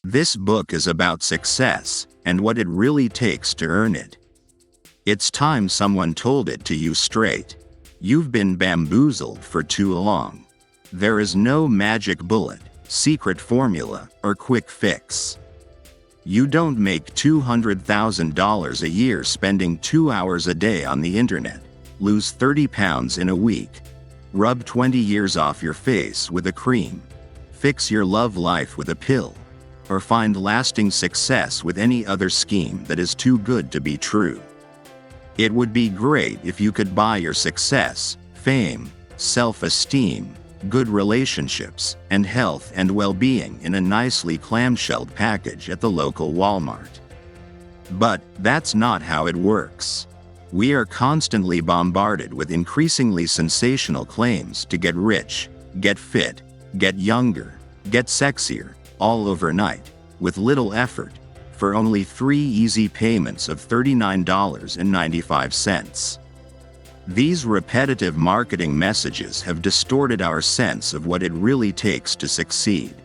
This book is about success and what it really takes to earn it. It's time someone told it to you straight. You've been bamboozled for too long. There is no magic bullet, secret formula, or quick fix. You don't make $200,000 a year spending 2 hours a day on the internet, lose 30 pounds in a week, rub 20 years off your face with a cream, fix your love life with a pill, or find lasting success with any other scheme that is too good to be true. It would be great if you could buy your success, fame, self-esteem, good relationships, and health and well-being in a nicely clamshelled package at the local Walmart. But that's not how it works. We are constantly bombarded with increasingly sensational claims to get rich, get fit, get younger, get sexier, all overnight, with little effort, for only 3 easy payments of $39.95. These repetitive marketing messages have distorted our sense of what it really takes to succeed.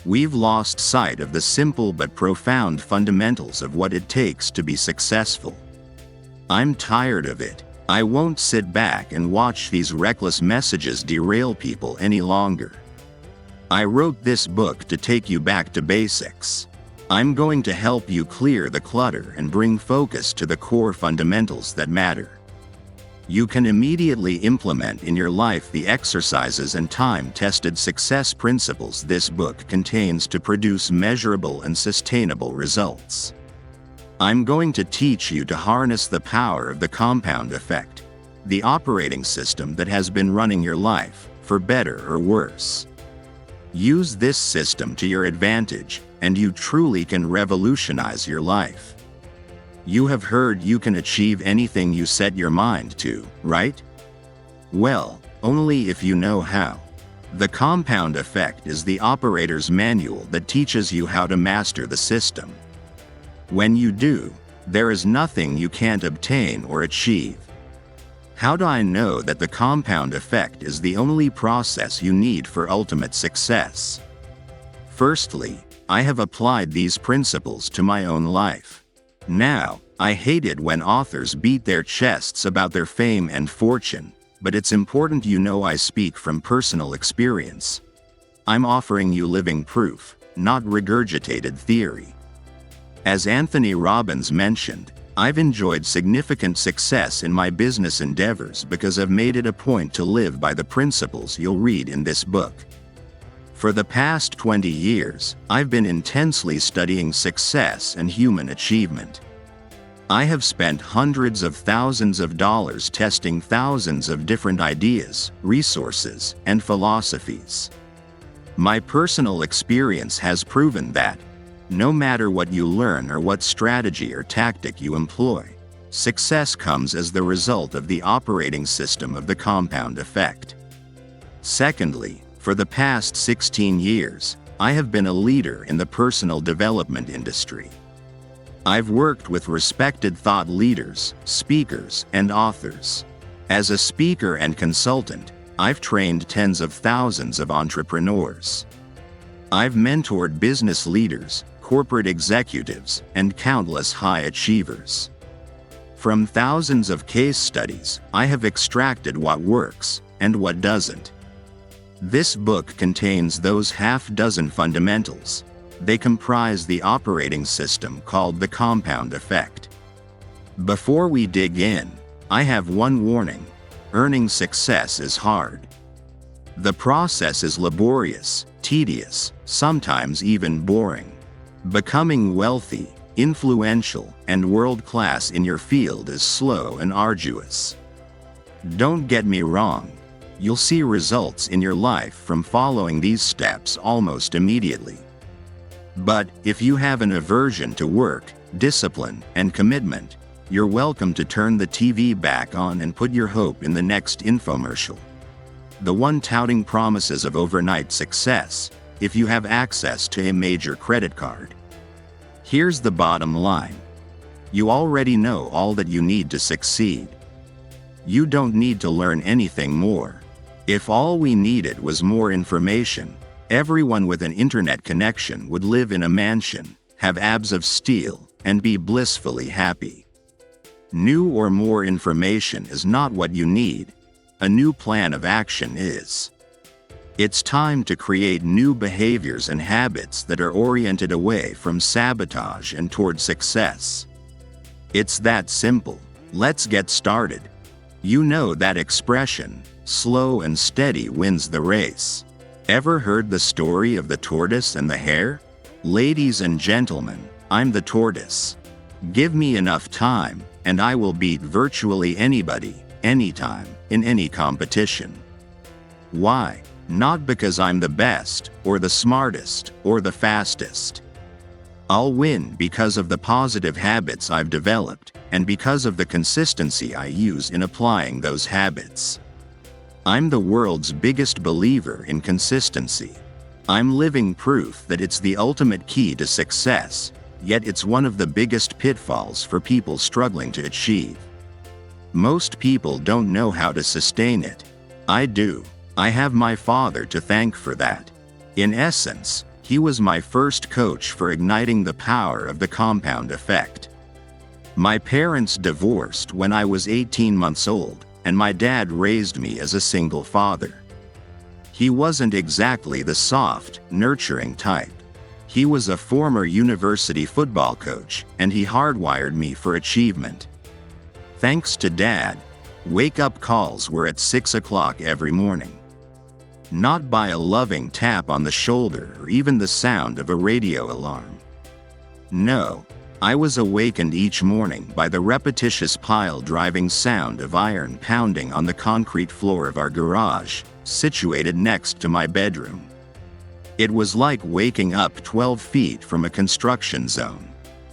We've lost sight of the simple but profound fundamentals of what it takes to be successful. I'm tired of it. I won't sit back and watch these reckless messages derail people any longer. I wrote this book to take you back to basics. I'm going to help you clear the clutter and bring focus to the core fundamentals that matter. You can immediately implement in your life the exercises and time-tested success principles this book contains to produce measurable and sustainable results. I'm going to teach you to harness the power of the compound effect, the operating system that has been running your life, for better or worse. Use this system to your advantage, and you truly can revolutionize your life. You have heard you can achieve anything you set your mind to, right? Well, only if you know how. The compound effect is the operator's manual that teaches you how to master the system. When you do, there is nothing you can't obtain or achieve. How do I know that the compound effect is the only process you need for ultimate success? Firstly, I have applied these principles to my own life. Now, I hate it when authors beat their chests about their fame and fortune, but it's important you know I speak from personal experience. I'm offering you living proof, not regurgitated theory. As Anthony Robbins mentioned, I've enjoyed significant success in my business endeavors because I've made it a point to live by the principles you'll read in this book. For the past 20 years, I've been intensely studying success and human achievement. I have spent hundreds of thousands of dollars testing thousands of different ideas, resources, and philosophies. My personal experience has proven that, no matter what you learn or what strategy or tactic you employ, success comes as the result of the operating system of the compound effect. Secondly, for the past 16 years, I have been a leader in the personal development industry. I've worked with respected thought leaders, speakers, and authors. As a speaker and consultant, I've trained tens of thousands of entrepreneurs. I've mentored business leaders, corporate executives, and countless high achievers. From thousands of case studies, I have extracted what works and what doesn't. This book contains those half-dozen fundamentals. They comprise the operating system called the compound effect. Before we dig in, I have one warning: earning success is hard. The process is laborious, tedious, sometimes even boring. Becoming wealthy, influential, and world-class in your field is slow and arduous. Don't get me wrong. You'll see results in your life from following these steps almost immediately. But if you have an aversion to work, discipline, and commitment, you're welcome to turn the TV back on and put your hope in the next infomercial. The one touting promises of overnight success, if you have access to a major credit card. Here's the bottom line. You already know all that you need to succeed. You don't need to learn anything more. If all we needed was more information, Everyone with an internet connection would live in a mansion, have abs of steel, and be blissfully happy. New or more information is not what you need. A new plan of action is. It's time to create new behaviors and habits that are oriented away from sabotage and toward success. It's that simple. Let's get started. You know that expression, slow and steady wins the race. Ever heard the story of the tortoise and the hare? Ladies and gentlemen, I'm the tortoise. Give me enough time, and I will beat virtually anybody, anytime, in any competition. Why? Not because I'm the best, or the smartest, or the fastest. I'll win because of the positive habits I've developed, and because of the consistency I use in applying those habits. I'm the world's biggest believer in consistency. I'm living proof that it's the ultimate key to success, yet it's one of the biggest pitfalls for people struggling to achieve. Most people don't know how to sustain it. I do. I have my father to thank for that. In essence, he was my first coach for igniting the power of the compound effect. My parents divorced when I was 18 months old, and my dad raised me as a single father. He wasn't exactly the soft, nurturing type. He was a former university football coach, and he hardwired me for achievement. Thanks to Dad, wake-up calls were at 6 o'clock every morning. Not by a loving tap on the shoulder or even the sound of a radio alarm. No, I was awakened each morning by the repetitious pile-driving sound of iron pounding on the concrete floor of our garage, situated next to my bedroom. It was like waking up 12 feet from a construction zone.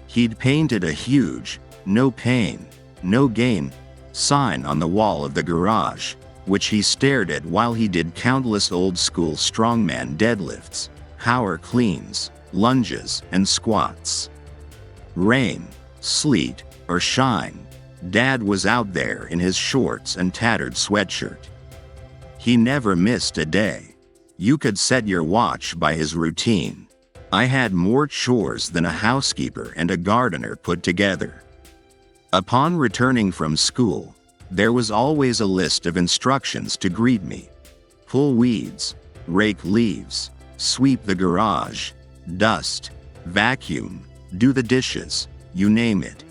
He'd painted a huge, "No pain, no gain" sign on the wall of the garage, which he stared at while he did countless old-school strongman deadlifts, power cleans, lunges, and squats. Rain, sleet, or shine, Dad was out there in his shorts and tattered sweatshirt. He never missed a day. You could set your watch by his routine. I had more chores than a housekeeper and a gardener put together. Upon returning from school, there was always a list of instructions to greet me. Pull weeds, rake leaves, sweep the garage, dust, vacuum, do the dishes, you name it.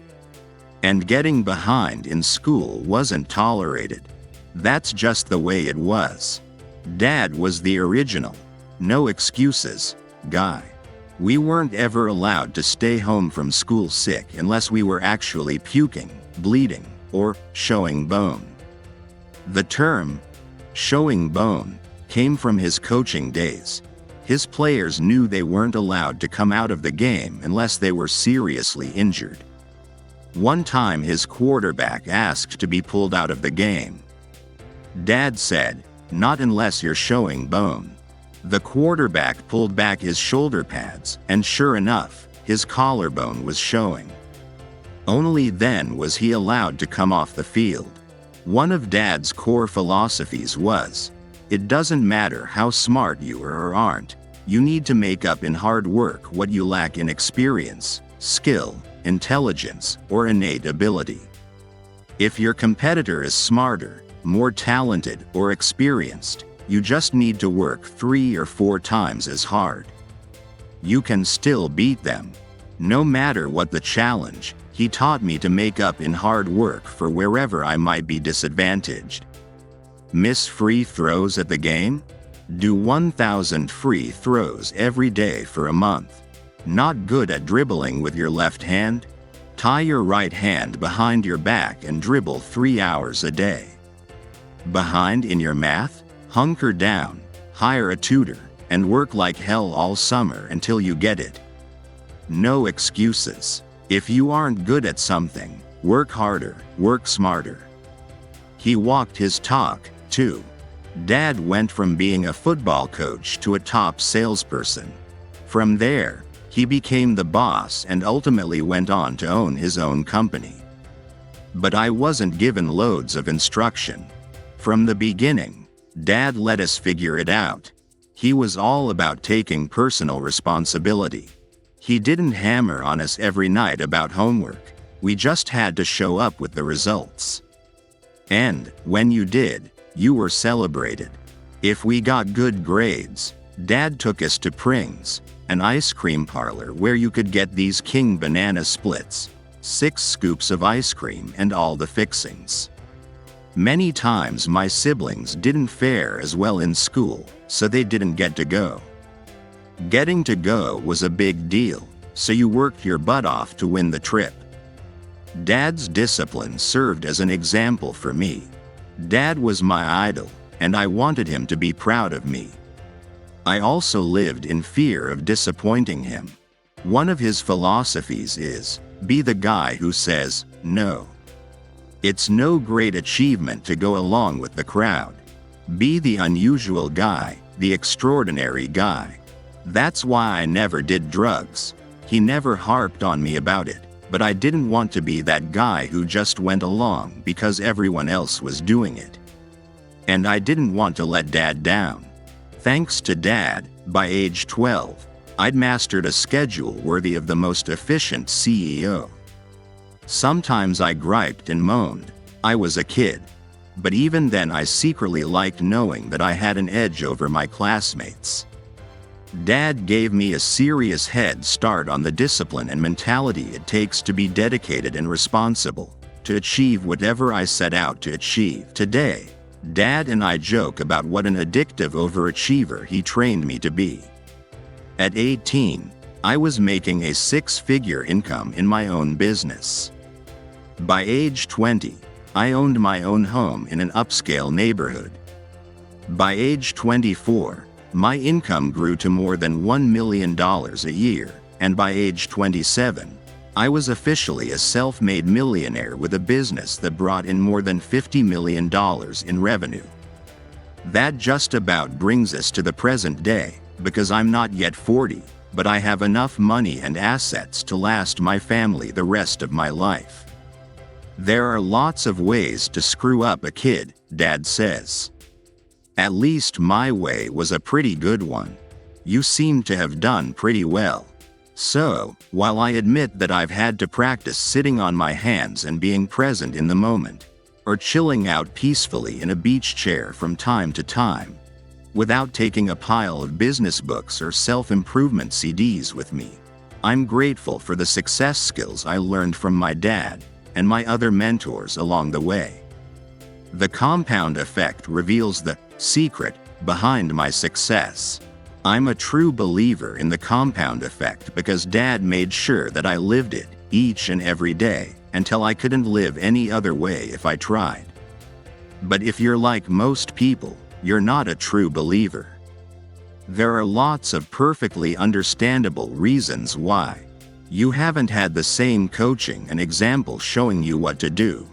And getting behind in school wasn't tolerated. That's just the way it was. Dad was the original, no excuses, guy. We weren't ever allowed to stay home from school sick unless we were actually puking, bleeding, or showing bone. The term, showing bone, came from his coaching days. His players knew they weren't allowed to come out of the game unless they were seriously injured. One time his quarterback asked to be pulled out of the game. Dad said, "Not unless you're showing bone." The quarterback pulled back his shoulder pads, and sure enough, his collarbone was showing. Only then was he allowed to come off the field. One of Dad's core philosophies was, it doesn't matter how smart you are or aren't, you need to make up in hard work what you lack in experience, skill, intelligence, or innate ability. If your competitor is smarter, more talented, or experienced, you just need to work 3 or 4 times as hard. You can still beat them. No matter what the challenge, he taught me to make up in hard work for wherever I might be disadvantaged. Miss free throws at the game? Do 1,000 free throws every day for a month. Not good at dribbling with your left hand? Tie your right hand behind your back and dribble 3 hours a day. Behind in your math? Hunker down, hire a tutor, and work like hell all summer until you get it. No excuses. If you aren't good at something, work harder, work smarter. He walked his talk, too. Dad went from being a football coach to a top salesperson. From there, he became the boss and ultimately went on to own his own company. But I wasn't given loads of instruction. From the beginning, Dad let us figure it out. He was all about taking personal responsibility. He didn't hammer on us every night about homework. We just had to show up with the results. And, when you did, you were celebrated. If we got good grades, Dad took us to Pring's, an ice cream parlor where you could get these king banana splits, 6 scoops of ice cream and all the fixings. Many times my siblings didn't fare as well in school, so they didn't get to go. Getting to go was a big deal, so you worked your butt off to win the trip. Dad's discipline served as an example for me. Dad was my idol, and I wanted him to be proud of me. I also lived in fear of disappointing him. One of his philosophies is, be the guy who says, no. It's no great achievement to go along with the crowd. Be the unusual guy, the extraordinary guy. That's why I never did drugs. He never harped on me about it, but I didn't want to be that guy who just went along because everyone else was doing it. And I didn't want to let Dad down. Thanks to Dad, by age 12, I'd mastered a schedule worthy of the most efficient CEO. Sometimes I griped and moaned. I was a kid. But even then I secretly liked knowing that I had an edge over my classmates. Dad gave me a serious head start on the discipline and mentality it takes to be dedicated and responsible, to achieve whatever I set out to achieve. Today, Dad and I joke about what an addictive overachiever he trained me to be. At 18, I was making a 6-figure income in my own business. By age 20, I owned my own home in an upscale neighborhood. By age 24, my income grew to more than $1 million a year, and by age 27, I was officially a self-made millionaire with a business that brought in more than $50 million in revenue. That just about brings us to the present day, because I'm not yet 40, but I have enough money and assets to last my family the rest of my life. There are lots of ways to screw up a kid, Dad says. At least my way was a pretty good one. You seem to have done pretty well. So, while I admit that I've had to practice sitting on my hands and being present in the moment, or chilling out peacefully in a beach chair from time to time, without taking a pile of business books or self-improvement CDs with me, I'm grateful for the success skills I learned from my dad and my other mentors along the way. The compound effect reveals the secret behind my success. I'm a true believer in the compound effect because Dad made sure that I lived it each and every day until I couldn't live any other way if I tried. But if you're like most people, you're not a true believer. There are lots of perfectly understandable reasons why. You haven't had the same coaching and example showing you what to do.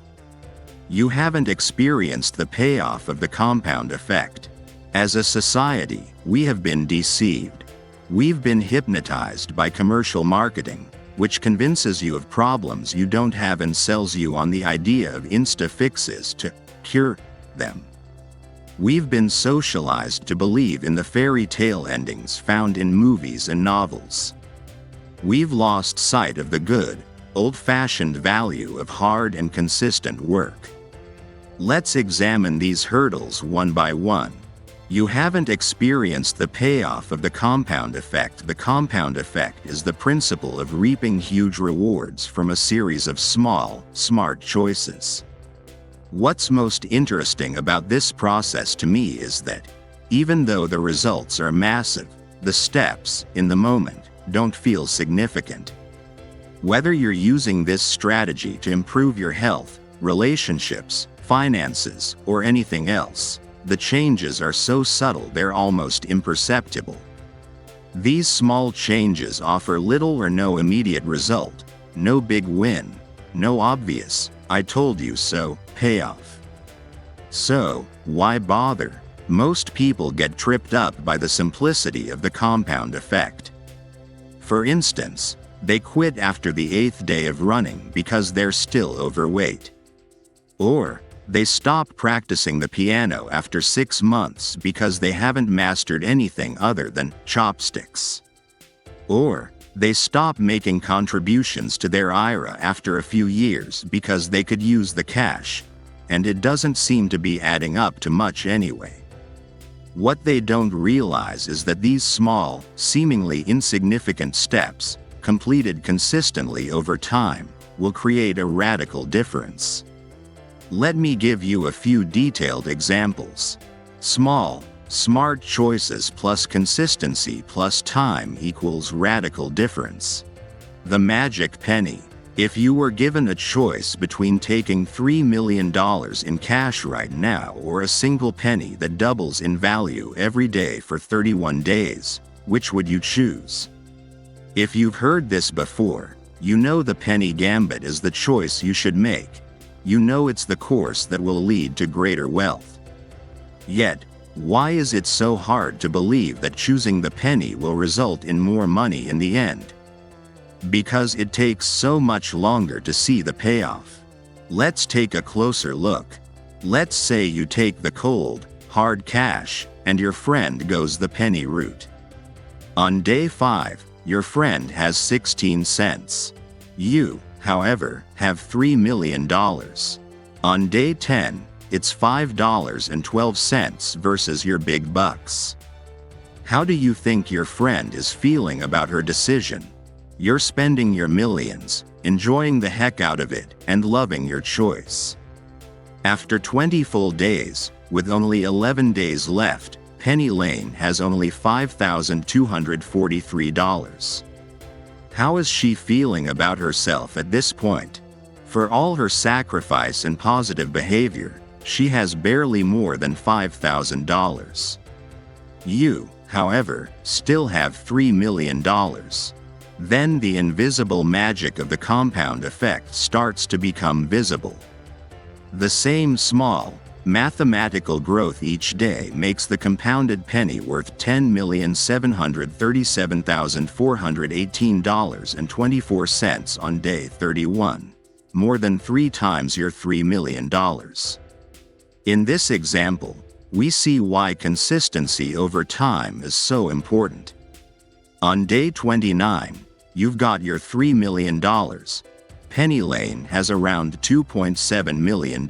You haven't experienced the payoff of the compound effect. As a society, we have been deceived. We've been hypnotized by commercial marketing, which convinces you of problems you don't have and sells you on the idea of insta-fixes to cure them. We've been socialized to believe in the fairy tale endings found in movies and novels. We've lost sight of the good, old-fashioned value of hard and consistent work. Let's examine these hurdles one by one. You haven't experienced the payoff of the compound effect. The compound effect is the principle of reaping huge rewards from a series of small, smart choices. What's most interesting about this process to me is that, even though the results are massive, the steps, in the moment, don't feel significant. Whether you're using this strategy to improve your health, relationships, finances, or anything else, the changes are so subtle they're almost imperceptible. These small changes offer little or no immediate result, no big win, no obvious, I told you so, payoff. So, why bother? Most people get tripped up by the simplicity of the compound effect. For instance, they quit after the 8th day of running because they're still overweight. Or, They stop practicing the piano after 6 months because they haven't mastered anything other than chopsticks. Or, they stop making contributions to their IRA after a few years because they could use the cash, and it doesn't seem to be adding up to much anyway. What they don't realize is that these small, seemingly insignificant steps, completed consistently over time, will create a radical difference. Let me give you a few detailed examples. Small, smart choices plus consistency plus time equals radical difference. The magic penny. If you were given a choice between taking $3 million in cash right now or a single penny that doubles in value every day for 31 days, which would you choose? If you've heard this before, you know the penny gambit is the choice you should make. You know it's the course that will lead to greater wealth. Yet, why is it so hard to believe that choosing the penny will result in more money in the end? Because it takes so much longer to see the payoff. Let's take a closer look. Let's say you take the cold, hard cash, and your friend goes the penny route. On day 5, your friend has 16 cents. You, however, have $3 million. On day 10, it's $5.12 versus your big bucks. How do you think your friend is feeling about her decision? You're spending your millions, enjoying the heck out of it, and loving your choice. After 20 full days, with only 11 days left, Penny Lane has only $5,243. How is she feeling about herself at this point? For all her sacrifice and positive behavior, she has barely more than $5,000. You, however, still have $3 million. Then the invisible magic of the compound effect starts to become visible. The same small, mathematical growth each day makes the compounded penny worth $10,737,418.24 on day 31, more than 3 times your $3 million. In this example, we see why consistency over time is so important. On day 29, you've got your $3 million. Penny Lane has around $2.7 million.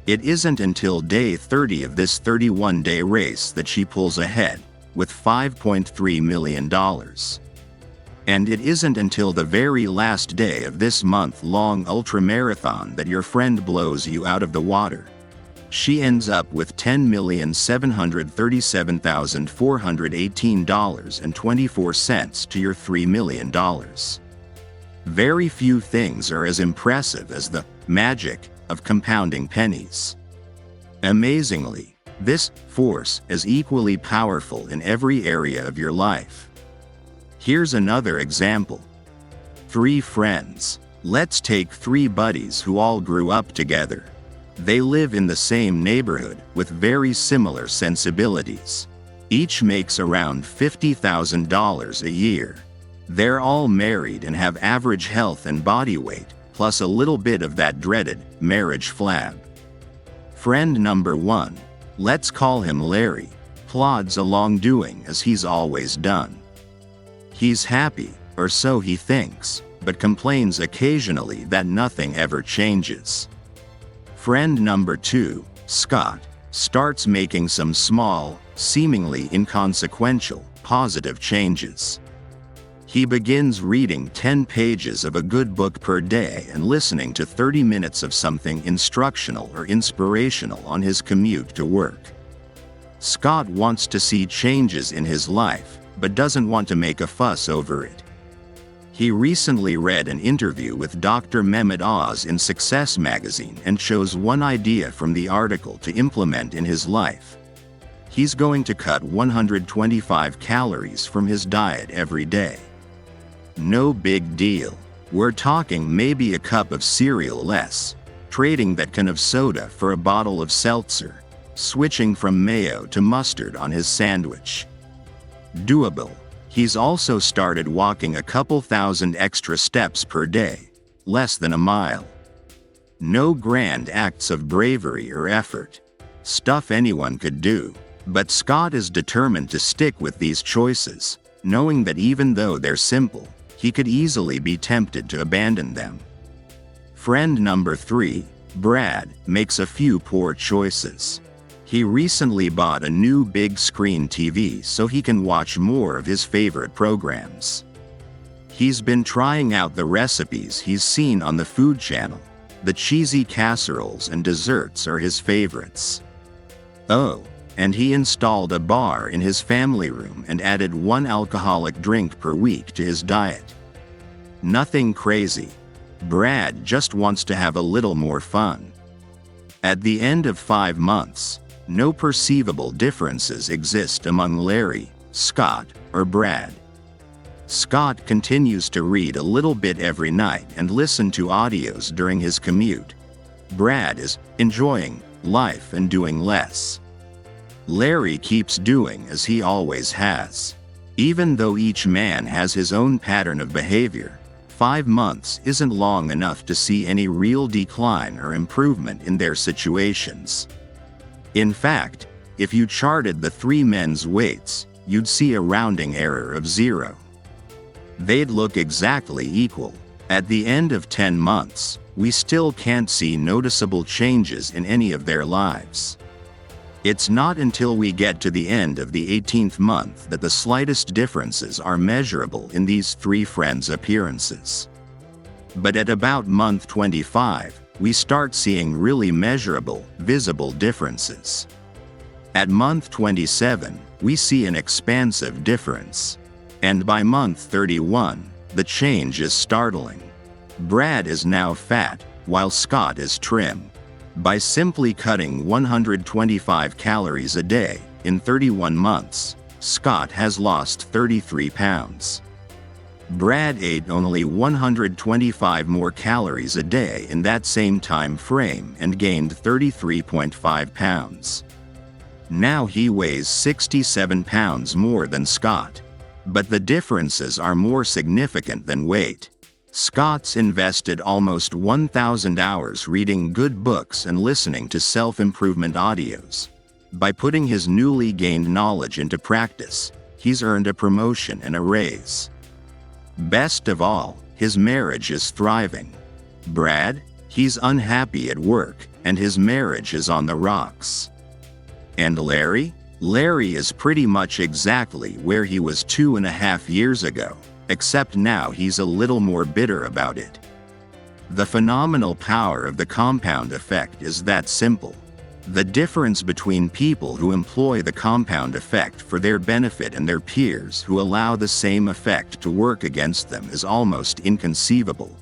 It isn't until day 30 of this 31-day race that she pulls ahead, with $5.3 million. And it isn't until the very last day of this month-long ultramarathon that your friend blows you out of the water. She ends up with $10,737,418.24 to your $3 million. Very few things are as impressive as the magic of compounding pennies. Amazingly, this force is equally powerful in every area of your life. Here's another example. 3 friends. Let's take 3 buddies who all grew up together. They live in the same neighborhood with very similar sensibilities. Each makes around $50,000 a year. They're all married and have average health and body weight, plus a little bit of that dreaded marriage flab. Friend number 1, let's call him Larry, plods along doing as he's always done. He's happy, or so he thinks, but complains occasionally that nothing ever changes. Friend number 2, Scott, starts making some small, seemingly inconsequential, positive changes. He begins reading 10 pages of a good book per day and listening to 30 minutes of something instructional or inspirational on his commute to work. Scott wants to see changes in his life, but doesn't want to make a fuss over it. He recently read an interview with Dr. Mehmet Oz in Success magazine and chose one idea from the article to implement in his life. He's going to cut 125 calories from his diet every day. No big deal. We're talking maybe a cup of cereal less, trading that can of soda for a bottle of seltzer, switching from mayo to mustard on his sandwich. Doable. He's also started walking a couple thousand extra steps per day, less than a mile. No grand acts of bravery or effort. Stuff anyone could do. But Scott is determined to stick with these choices, knowing that even though they're simple, he could easily be tempted to abandon them. Friend number 3, Brad, makes a few poor choices. He recently bought a new big screen TV so he can watch more of his favorite programs. He's been trying out the recipes he's seen on the Food Channel. The cheesy casseroles and desserts are his favorites. Oh, and he installed a bar in his family room and added 1 alcoholic drink per week to his diet. Nothing crazy. Brad just wants to have a little more fun. At the end of 5 months, no perceivable differences exist among Larry, Scott, or Brad. Scott continues to read a little bit every night and listen to audios during his commute. Brad is enjoying life and doing less. Larry keeps doing as he always has. Even though each man has his own pattern of behavior, 5 months isn't long enough to see any real decline or improvement in their situations. In fact, if you charted the 3 men's weights, you'd see a rounding error of 0. They'd look exactly equal. At the end of 10 months, we still can't see noticeable changes in any of their lives. It's not until we get to the end of the 18th month that the slightest differences are measurable in these 3 friends' appearances. But at about month 25, we start seeing really measurable, visible differences. At month 27, we see an expansive difference. And by month 31, the change is startling. Brad is now fat, while Scott is trim. By simply cutting 125 calories a day, in 31 months, Scott has lost 33 pounds. Brad ate only 125 more calories a day in that same time frame and gained 33.5 pounds. Now he weighs 67 pounds more than Scott. But the differences are more significant than weight. Scott's invested almost 1,000 hours reading good books and listening to self-improvement audios. By putting his newly gained knowledge into practice, he's earned a promotion and a raise. Best of all, his marriage is thriving. Brad, he's unhappy at work, and his marriage is on the rocks. And Larry? Larry is pretty much exactly where he was 2.5 years ago, except now he's a little more bitter about it. The phenomenal power of the compound effect is that simple. The difference between people who employ the compound effect for their benefit and their peers who allow the same effect to work against them is almost inconceivable.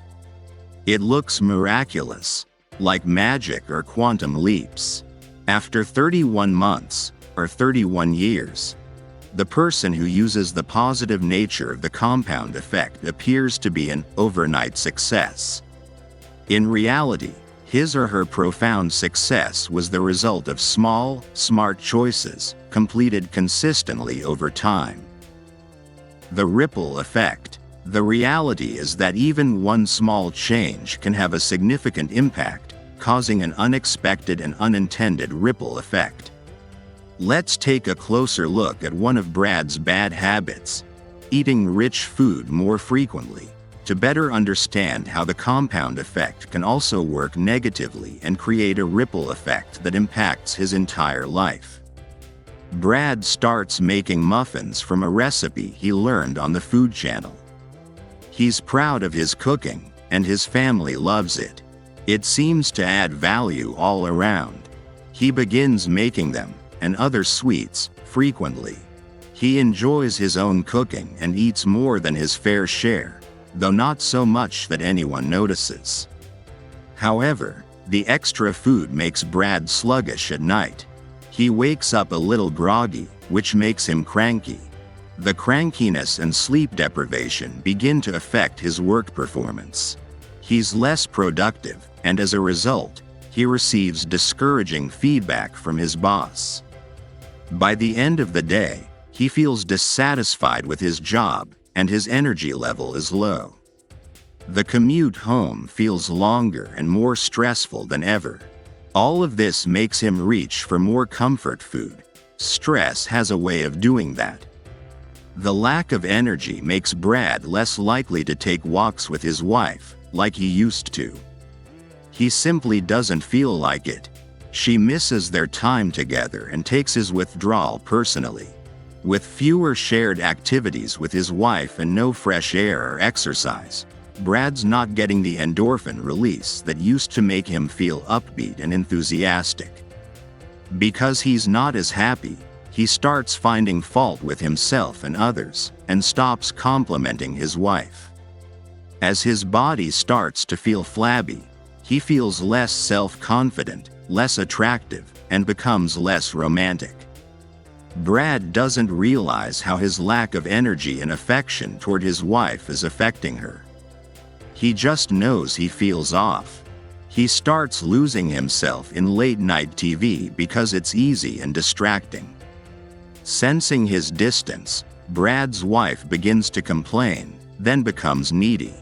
It looks miraculous, like magic or quantum leaps. After 31 months, or 31 years, the person who uses the positive nature of the compound effect appears to be an overnight success. In reality, his or her profound success was the result of small, smart choices, completed consistently over time. The ripple effect. The reality is that even one small change can have a significant impact, causing an unexpected and unintended ripple effect. Let's take a closer look at one of Brad's bad habits, eating rich food more frequently, to better understand how the compound effect can also work negatively and create a ripple effect that impacts his entire life. Brad starts making muffins from a recipe he learned on the Food Channel. He's proud of his cooking, and his family loves it. It seems to add value all around. He begins making them, and other sweets, frequently. He enjoys his own cooking and eats more than his fair share, though not so much that anyone notices. However, the extra food makes Brad sluggish at night. He wakes up a little groggy, which makes him cranky. The crankiness and sleep deprivation begin to affect his work performance. He's less productive, and as a result, he receives discouraging feedback from his boss. By the end of the day, he feels dissatisfied with his job, and his energy level is low. The commute home feels longer and more stressful than ever. All of this makes him reach for more comfort food. Stress has a way of doing that. The lack of energy makes Brad less likely to take walks with his wife, like he used to. He simply doesn't feel like it. She misses their time together and takes his withdrawal personally. With fewer shared activities with his wife and no fresh air or exercise, Brad's not getting the endorphin release that used to make him feel upbeat and enthusiastic. Because he's not as happy, he starts finding fault with himself and others, and stops complimenting his wife. As his body starts to feel flabby, he feels less self-confident, less attractive, and becomes less romantic. Brad doesn't realize how his lack of energy and affection toward his wife is affecting her. He just knows he feels off. He starts losing himself in late-night TV because it's easy and distracting. Sensing his distance, Brad's wife begins to complain, then becomes needy.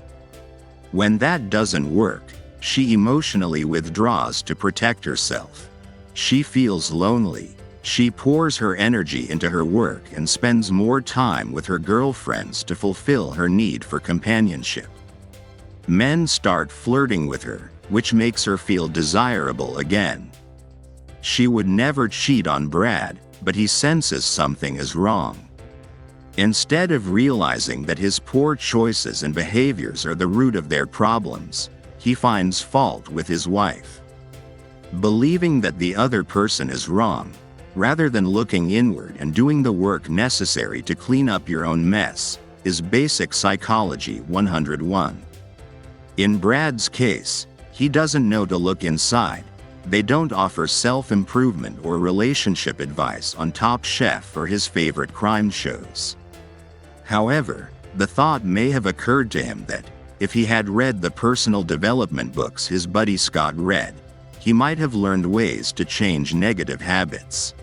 When that doesn't work, she emotionally withdraws to protect herself. She feels lonely. She pours her energy into her work and spends more time with her girlfriends to fulfill her need for companionship. Men start flirting with her, which makes her feel desirable again. She would never cheat on Brad, but he senses something is wrong. Instead of realizing that his poor choices and behaviors are the root of their problems, he finds fault with his wife. Believing that the other person is wrong, rather than looking inward and doing the work necessary to clean up your own mess, is basic psychology 101. In Brad's case, he doesn't know to look inside. They don't offer self-improvement or relationship advice on Top Chef or his favorite crime shows. However, the thought may have occurred to him that, if he had read the personal development books his buddy Scott read, he might have learned ways to change negative habits.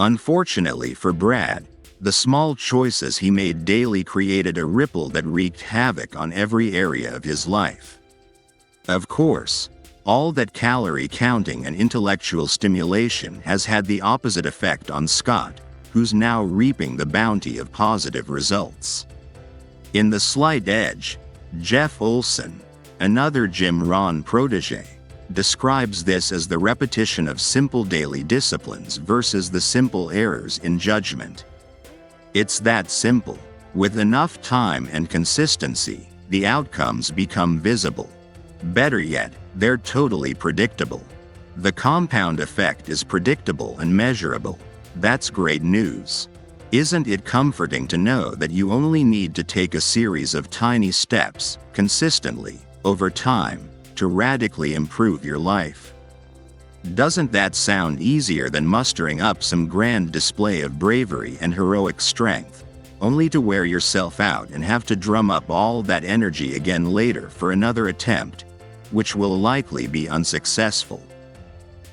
Unfortunately for Brad, the small choices he made daily created a ripple that wreaked havoc on every area of his life. Of course, all that calorie counting and intellectual stimulation has had the opposite effect on Scott, who's now reaping the bounty of positive results. In The Slight Edge, Jeff Olson, another Jim Rohn protege, describes this as the repetition of simple daily disciplines versus the simple errors in judgment. It's that simple. With enough time and consistency, the outcomes become visible. Better yet, they're totally predictable. The compound effect is predictable and measurable. That's great news. Isn't it comforting to know that you only need to take a series of tiny steps, consistently, over time, to radically improve your life? Doesn't that sound easier than mustering up some grand display of bravery and heroic strength, only to wear yourself out and have to drum up all that energy again later for another attempt, which will likely be unsuccessful?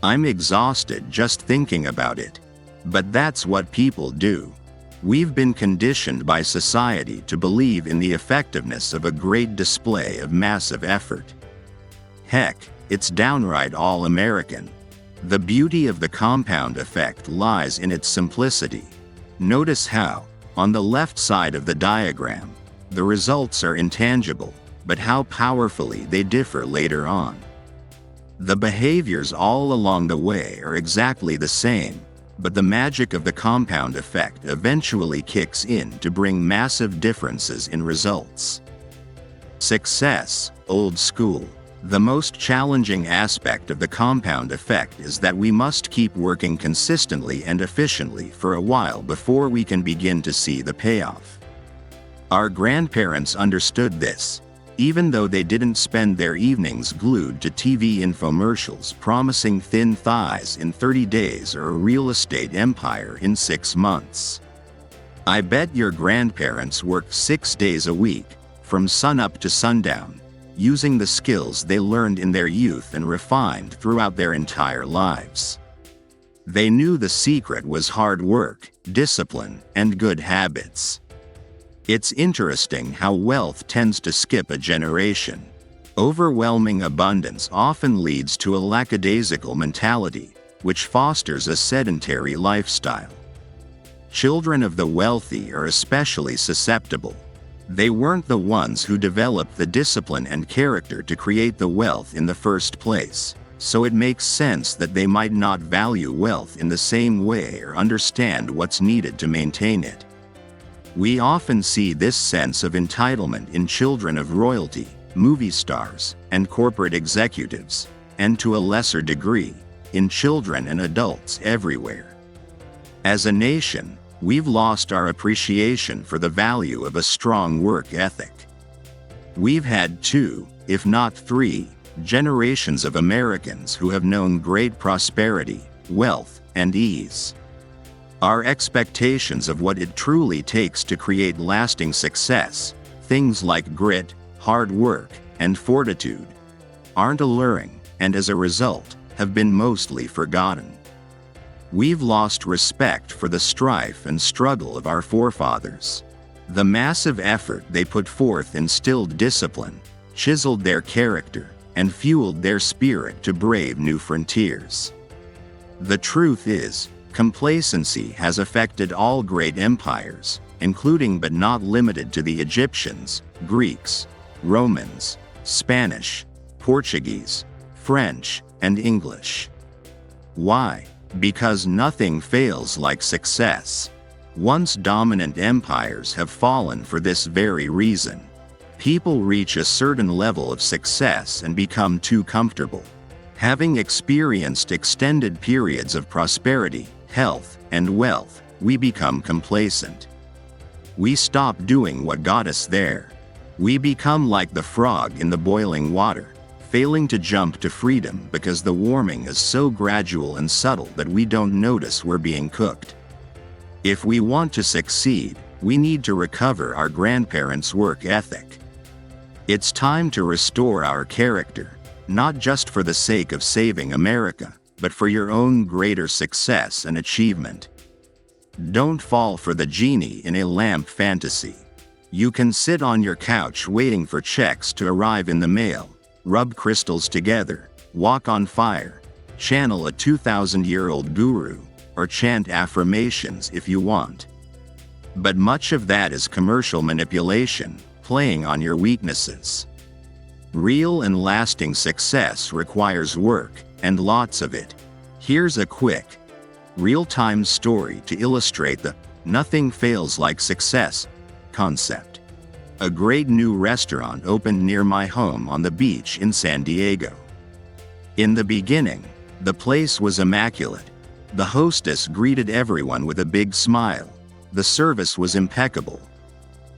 I'm exhausted just thinking about it. But that's what people do. We've been conditioned by society to believe in the effectiveness of a great display of massive effort. Heck, it's downright all-American. The beauty of the compound effect lies in its simplicity. Notice how, on the left side of the diagram, the results are intangible, but how powerfully they differ later on. The behaviors all along the way are exactly the same, but the magic of the compound effect eventually kicks in to bring massive differences in results. Success, old school. The most challenging aspect of the compound effect is that we must keep working consistently and efficiently for a while before we can begin to see the payoff. Our grandparents understood this, even though they didn't spend their evenings glued to TV infomercials promising thin thighs in 30 days or a real estate empire in 6 months. I bet your grandparents worked 6 days a week, from sunup to sundown, using the skills they learned in their youth and refined throughout their entire lives. They knew the secret was hard work, discipline, and good habits. It's interesting how wealth tends to skip a generation. Overwhelming abundance often leads to a lackadaisical mentality, which fosters a sedentary lifestyle. Children of the wealthy are especially susceptible. They weren't the ones who developed the discipline and character to create the wealth in the first place, so it makes sense that they might not value wealth in the same way or understand what's needed to maintain it. We often see this sense of entitlement in children of royalty, movie stars, and corporate executives, and to a lesser degree, in children and adults everywhere. As a nation, we've lost our appreciation for the value of a strong work ethic. We've had 2, if not 3, generations of Americans who have known great prosperity, wealth, and ease. Our expectations of what it truly takes to create lasting success, things like grit, hard work, and fortitude, aren't alluring, and as a result, have been mostly forgotten. We've lost respect for the strife and struggle of our forefathers. The massive effort they put forth instilled discipline, chiseled their character, and fueled their spirit to brave new frontiers. The truth is, complacency has affected all great empires, including but not limited to the Egyptians, Greeks, Romans, Spanish, Portuguese, French, and English. Why? Because nothing fails like success. Once dominant empires have fallen for this very reason. People reach a certain level of success and become too comfortable. Having experienced extended periods of prosperity, health, and wealth, we become complacent. We stop doing what got us there. We become like the frog in the boiling water, failing to jump to freedom because the warming is so gradual and subtle that we don't notice we're being cooked. If we want to succeed, we need to recover our grandparents' work ethic. It's time to restore our character, not just for the sake of saving America, but for your own greater success and achievement. Don't fall for the genie in a lamp fantasy. You can sit on your couch waiting for checks to arrive in the mail, rub crystals together, walk on fire, channel a 2,000-year-old guru, or chant affirmations if you want. But much of that is commercial manipulation, playing on your weaknesses. Real and lasting success requires work, and lots of it. Here's a quick, real-time story to illustrate the "nothing fails like success" concept. A great new restaurant opened near my home on the beach in San Diego. In the beginning, the place was immaculate. The hostess greeted everyone with a big smile. The service was impeccable,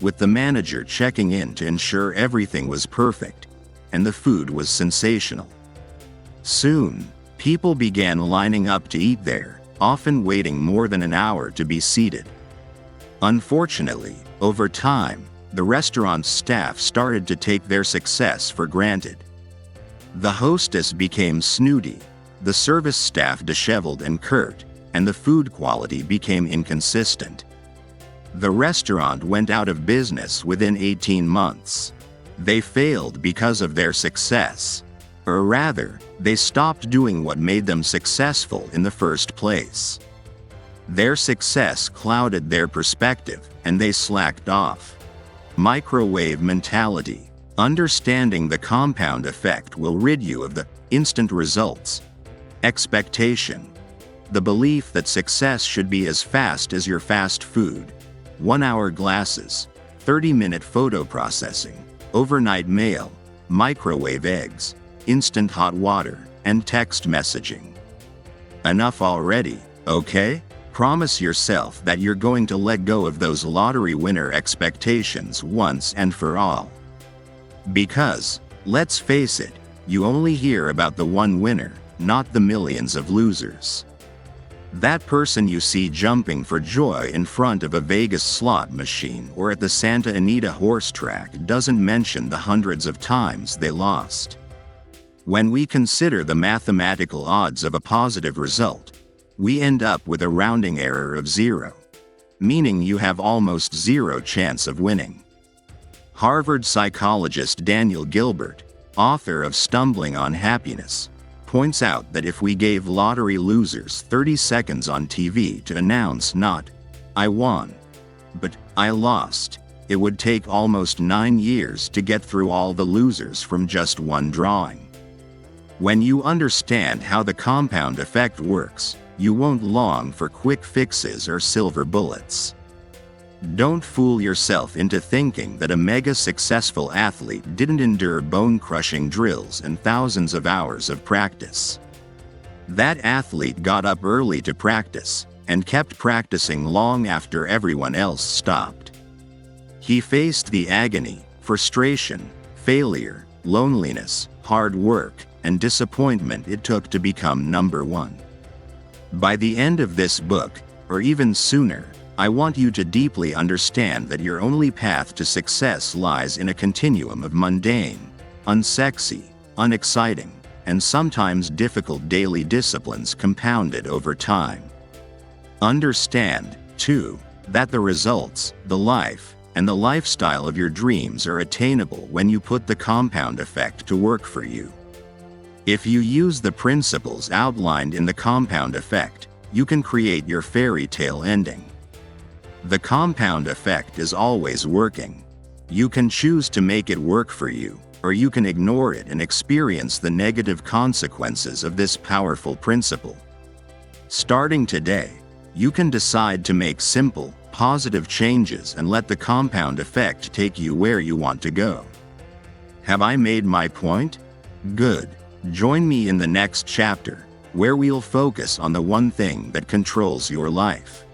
with the manager checking in to ensure everything was perfect, and the food was sensational. Soon, people began lining up to eat there, often waiting more than an hour to be seated. Unfortunately, over time, the restaurant's staff started to take their success for granted. The hostess became snooty, the service staff disheveled and curt, and the food quality became inconsistent. The restaurant went out of business within 18 months. They failed because of their success. Or rather, they stopped doing what made them successful in the first place. Their success clouded their perspective, and they slacked off. Microwave mentality. Understanding the compound effect will rid you of the instant results. Expectation. The belief that success should be as fast as your fast food. 1-hour glasses, 30-minute photo processing, overnight mail, microwave eggs, instant hot water, and text messaging. Enough already, okay? Promise yourself that you're going to let go of those lottery winner expectations once and for all. Because, let's face it, you only hear about the one winner, not the millions of losers. That person you see jumping for joy in front of a Vegas slot machine or at the Santa Anita horse track doesn't mention the hundreds of times they lost. When we consider the mathematical odds of a positive result, we end up with a rounding error of 0. meaning you have almost zero chance of winning. Harvard psychologist Daniel Gilbert, author of Stumbling on Happiness, points out that if we gave lottery losers 30 seconds on TV to announce not, "I won," but "I lost," it would take almost 9 years to get through all the losers from just one drawing. When you understand how the compound effect works, you won't long for quick fixes or silver bullets. Don't fool yourself into thinking that a mega successful athlete didn't endure bone-crushing drills and thousands of hours of practice. That athlete got up early to practice and kept practicing long after everyone else stopped. He faced the agony, frustration, failure, loneliness, hard work, and disappointment it took to become number one. By the end of this book, or even sooner, I want you to deeply understand that your only path to success lies in a continuum of mundane, unsexy, unexciting, and sometimes difficult daily disciplines compounded over time. Understand, too, that the results, the life, and the lifestyle of your dreams are attainable when you put the compound effect to work for you. If you use the principles outlined in the compound effect, you can create your fairy tale ending. The compound effect is always working. You can choose to make it work for you, or you can ignore it and experience the negative consequences of this powerful principle. Starting today, you can decide to make simple, positive changes and let the compound effect take you where you want to go. Have I made my point? Good. Join me in the next chapter, where we'll focus on the one thing that controls your life.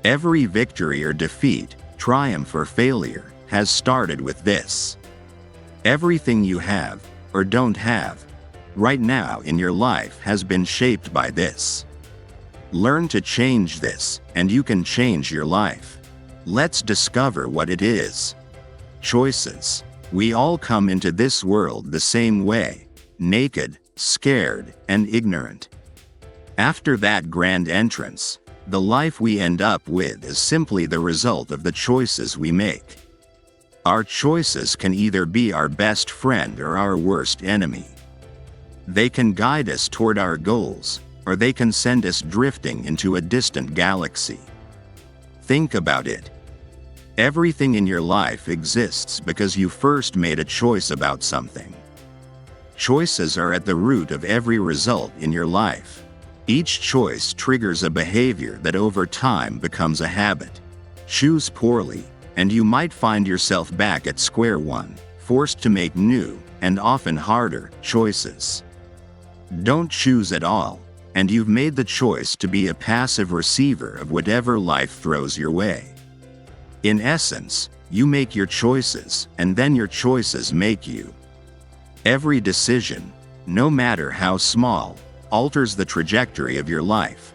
Every victory or defeat, triumph or failure, has started with this. Everything you have, or don't have, right now in your life has been shaped by this. Learn to change this, and you can change your life. Let's discover what it is. Choices. We all come into this world the same way, naked, scared, and ignorant. After that grand entrance, the life we end up with is simply the result of the choices we make. Our choices can either be our best friend or our worst enemy. They can guide us toward our goals, or they can send us drifting into a distant galaxy. Think about it. Everything in your life exists because you first made a choice about something. Choices are at the root of every result in your life. Each choice triggers a behavior that over time becomes a habit. Choose poorly, and you might find yourself back at square one, forced to make new, and often harder, choices. Don't choose at all, and you've made the choice to be a passive receiver of whatever life throws your way. In essence, you make your choices, and then your choices make you. Every decision, no matter how small, alters the trajectory of your life.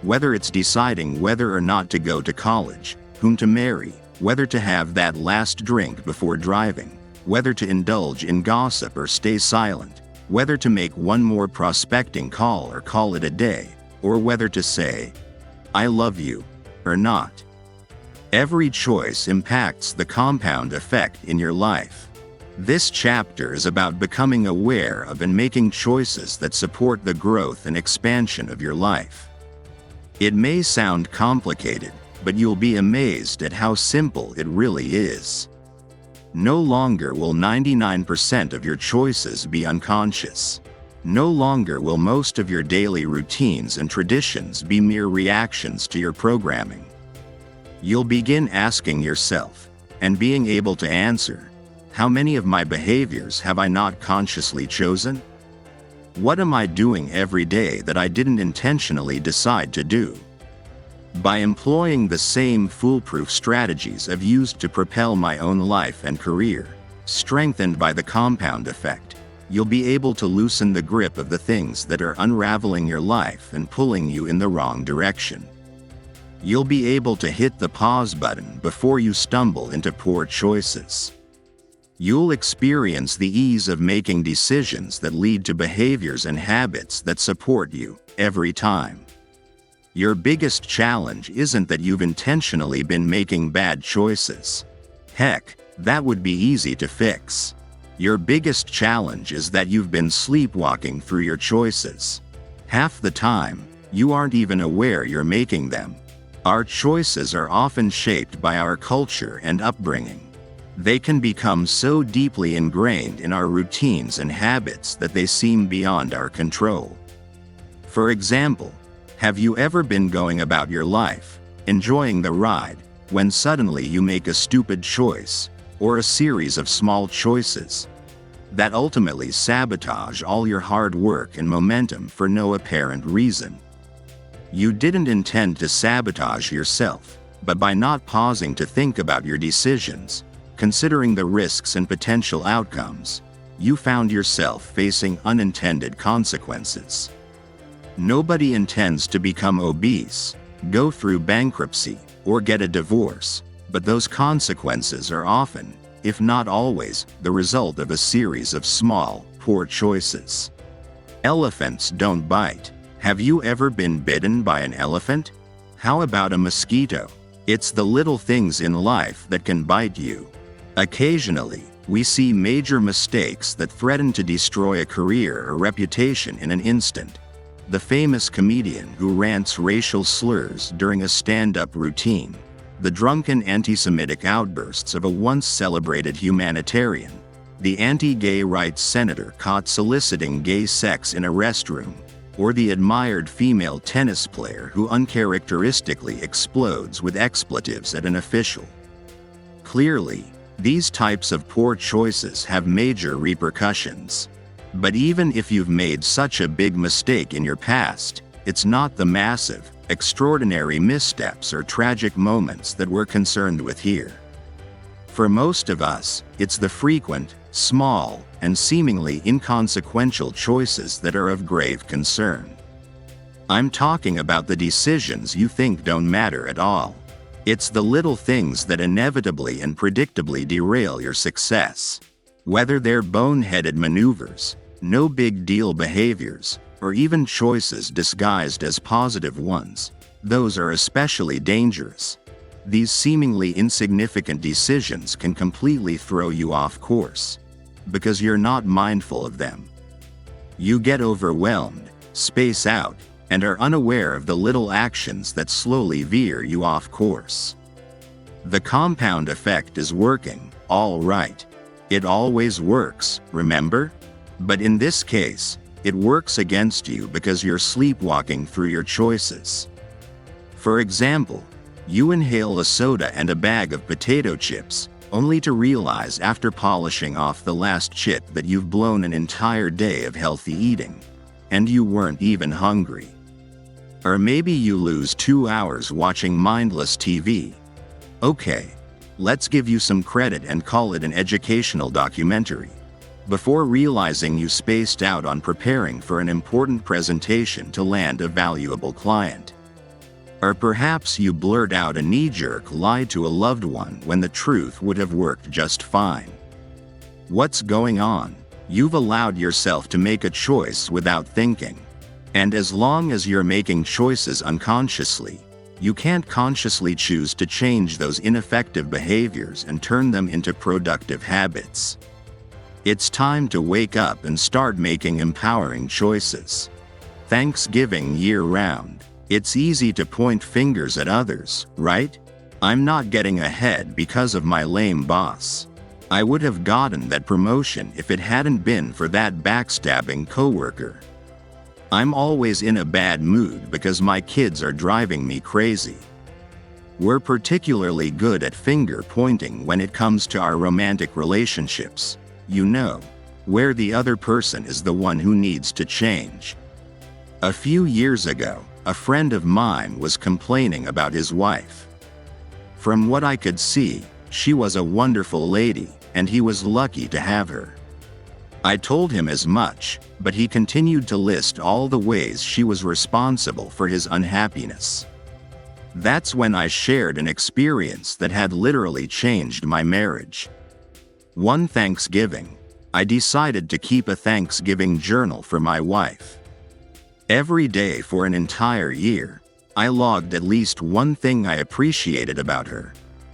Whether it's deciding whether or not to go to college, whom to marry, whether to have that last drink before driving, whether to indulge in gossip or stay silent, whether to make one more prospecting call or call it a day, or whether to say, "I love you," or not. Every choice impacts the compound effect in your life. This chapter is about becoming aware of and making choices that support the growth and expansion of your life. It may sound complicated, but you'll be amazed at how simple it really is. No longer will 99% of your choices be unconscious. No longer will most of your daily routines and traditions be mere reactions to your programming. You'll begin asking yourself, and being able to answer, how many of my behaviors have I not consciously chosen? What am I doing every day that I didn't intentionally decide to do? By employing the same foolproof strategies I've used to propel my own life and career, strengthened by the compound effect, you'll be able to loosen the grip of the things that are unraveling your life and pulling you in the wrong direction. You'll be able to hit the pause button before you stumble into poor choices. You'll experience the ease of making decisions that lead to behaviors and habits that support you every time. Your biggest challenge isn't that you've intentionally been making bad choices. Heck, that would be easy to fix. Your biggest challenge is that you've been sleepwalking through your choices. Half the time, you aren't even aware you're making them. Our choices are often shaped by our culture and upbringing. They can become so deeply ingrained in our routines and habits that they seem beyond our control. For example, have you ever been going about your life, enjoying the ride, when suddenly you make a stupid choice, or a series of small choices, that ultimately sabotage all your hard work and momentum for no apparent reason? You didn't intend to sabotage yourself, but by not pausing to think about your decisions, considering the risks and potential outcomes, you found yourself facing unintended consequences. Nobody intends to become obese, go through bankruptcy, or get a divorce, but those consequences are often, if not always, the result of a series of small, poor choices. Elephants don't bite. Have you ever been bitten by an elephant? How about a mosquito? It's the little things in life that can bite you. Occasionally, we see major mistakes that threaten to destroy a career or reputation in an instant. The famous comedian who rants racial slurs during a stand-up routine. The drunken anti-Semitic outbursts of a once-celebrated humanitarian. The anti-gay rights senator caught soliciting gay sex in a restroom. Or the admired female tennis player who uncharacteristically explodes with expletives at an official. Clearly, these types of poor choices have major repercussions. But even if you've made such a big mistake in your past, it's not the massive, extraordinary missteps or tragic moments that we're concerned with here. For most of us, it's the frequent, small, and seemingly inconsequential choices that are of grave concern. I'm talking about the decisions you think don't matter at all. It's the little things that inevitably and predictably derail your success. Whether they're boneheaded maneuvers, no big deal behaviors, or even choices disguised as positive ones, those are especially dangerous. These seemingly insignificant decisions can completely throw you off course, because you're not mindful of them. You get overwhelmed, space out, and are unaware of the little actions that slowly veer you off course. The compound effect is working, all right. It always works, remember? But in this case, it works against you because you're sleepwalking through your choices. For example, you inhale a soda and a bag of potato chips, only to realize after polishing off the last chip that you've blown an entire day of healthy eating, and you weren't even hungry. Or maybe you lose 2 hours watching mindless TV. Okay, let's give you some credit and call it an educational documentary. Before realizing you spaced out on preparing for an important presentation to land a valuable client. Or perhaps you blurt out a knee-jerk lie to a loved one when the truth would have worked just fine. What's going on? You've allowed yourself to make a choice without thinking. And as long as you're making choices unconsciously, you can't consciously choose to change those ineffective behaviors and turn them into productive habits. It's time to wake up and start making empowering choices. Thanksgiving year-round. It's easy to point fingers at others, right? I'm not getting ahead because of my lame boss. I would have gotten that promotion if it hadn't been for that backstabbing coworker. I'm always in a bad mood because my kids are driving me crazy. We're particularly good at finger pointing when it comes to our romantic relationships, where the other person is the one who needs to change. A few years ago, a friend of mine was complaining about his wife. From what I could see, she was a wonderful lady, and he was lucky to have her. I told him as much, but he continued to list all the ways she was responsible for his unhappiness. That's when I shared an experience that had literally changed my marriage. One Thanksgiving, I decided to keep a Thanksgiving journal for my wife. Every day for an entire year, I logged at least one thing I appreciated about her.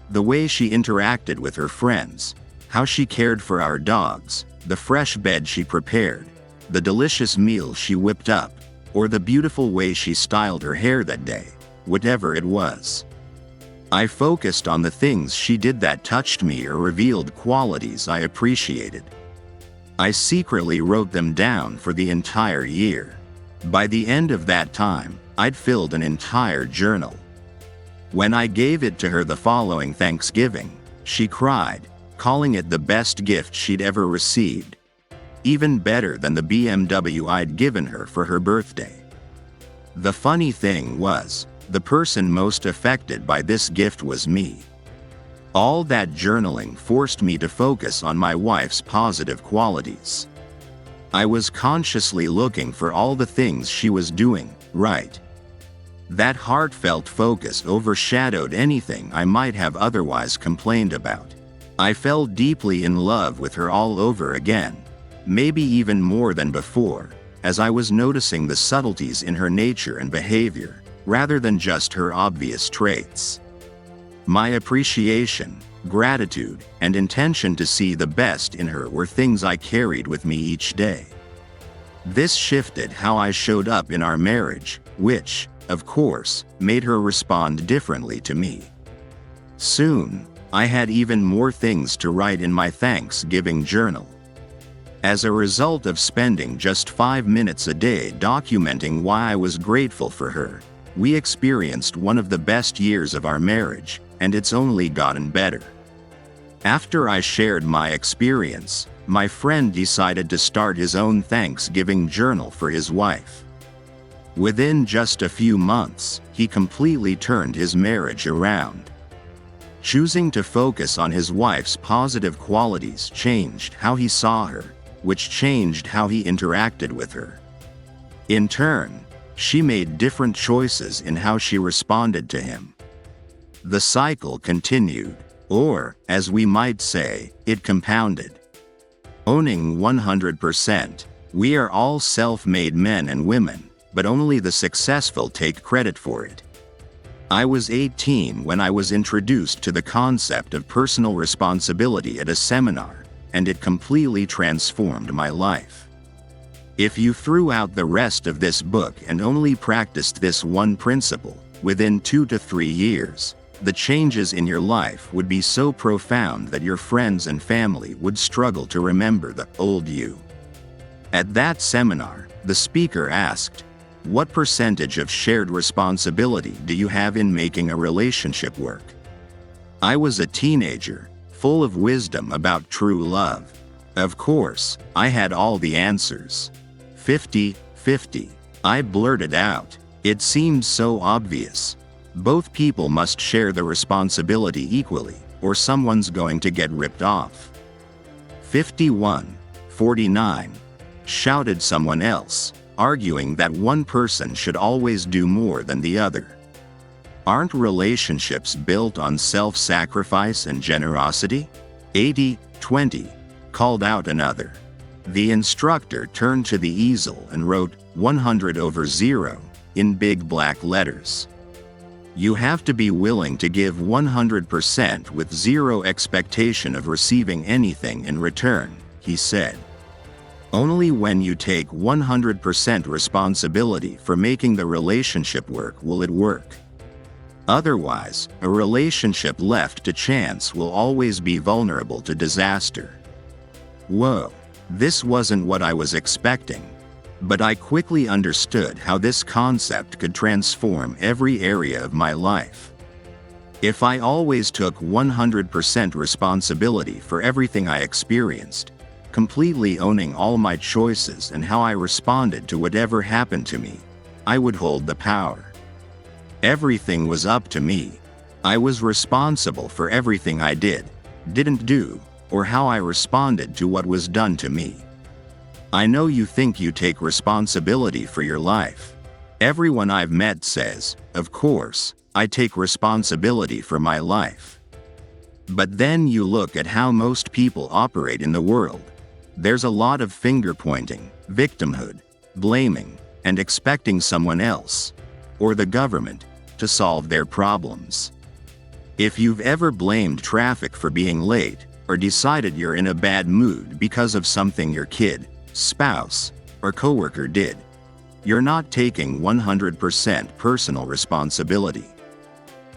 The way she interacted with her friends, how she cared for our dogs, the fresh bed she prepared, the delicious meal she whipped up, or the beautiful way she styled her hair that day, whatever it was. I focused on the things she did that touched me or revealed qualities I appreciated. I secretly wrote them down for the entire year. By the end of that time, I'd filled an entire journal. When I gave it to her the following Thanksgiving, she cried, calling it the best gift she'd ever received. Even better than the BMW I'd given her for her birthday. The funny thing was, the person most affected by this gift was me. All that journaling forced me to focus on my wife's positive qualities. I was consciously looking for all the things she was doing right. That heartfelt focus overshadowed anything I might have otherwise complained about. I fell deeply in love with her all over again, maybe even more than before, as I was noticing the subtleties in her nature and behavior, rather than just her obvious traits. My appreciation, gratitude, and intention to see the best in her were things I carried with me each day. This shifted how I showed up in our marriage, which, of course, made her respond differently to me. Soon, I had even more things to write in my Thanksgiving journal. As a result of spending just 5 minutes a day documenting why I was grateful for her, we experienced one of the best years of our marriage, and it's only gotten better. After I shared my experience, my friend decided to start his own Thanksgiving journal for his wife. Within just a few months, he completely turned his marriage around. Choosing to focus on his wife's positive qualities changed how he saw her, which changed how he interacted with her. In turn, she made different choices in how she responded to him. The cycle continued, or, as we might say, it compounded. Owning 100%, we are all self-made men and women, but only the successful take credit for it. I was 18 when I was introduced to the concept of personal responsibility at a seminar, and it completely transformed my life. If you threw out the rest of this book and only practiced this one principle, within 2 to 3 years, the changes in your life would be so profound that your friends and family would struggle to remember the old you. At that seminar, the speaker asked, "What percentage of shared responsibility do you have in making a relationship work?" I was a teenager, full of wisdom about true love. Of course, I had all the answers. 50-50. I blurted out. It seemed so obvious. Both people must share the responsibility equally, or someone's going to get ripped off. 51-49. Shouted someone else, arguing that one person should always do more than the other. Aren't relationships built on self-sacrifice and generosity? 80-20. Called out another. The instructor turned to the easel and wrote 100/0 in big black letters. You have to be willing to give 100% with zero expectation of receiving anything in return, he said. Only when you take 100% responsibility for making the relationship work will it work. Otherwise, a relationship left to chance will always be vulnerable to disaster. Whoa, this wasn't what I was expecting. But I quickly understood how this concept could transform every area of my life. If I always took 100% responsibility for everything I experienced, completely owning all my choices and how I responded to whatever happened to me, I would hold the power. Everything was up to me. I was responsible for everything I did, didn't do, or how I responded to what was done to me. I know you think you take responsibility for your life. Everyone I've met says, of course, I take responsibility for my life. But then you look at how most people operate in the world. There's a lot of finger-pointing, victimhood, blaming, and expecting someone else, or the government, to solve their problems. If you've ever blamed traffic for being late, or decided you're in a bad mood because of something your kid, spouse, or coworker did, you're not taking 100% personal responsibility.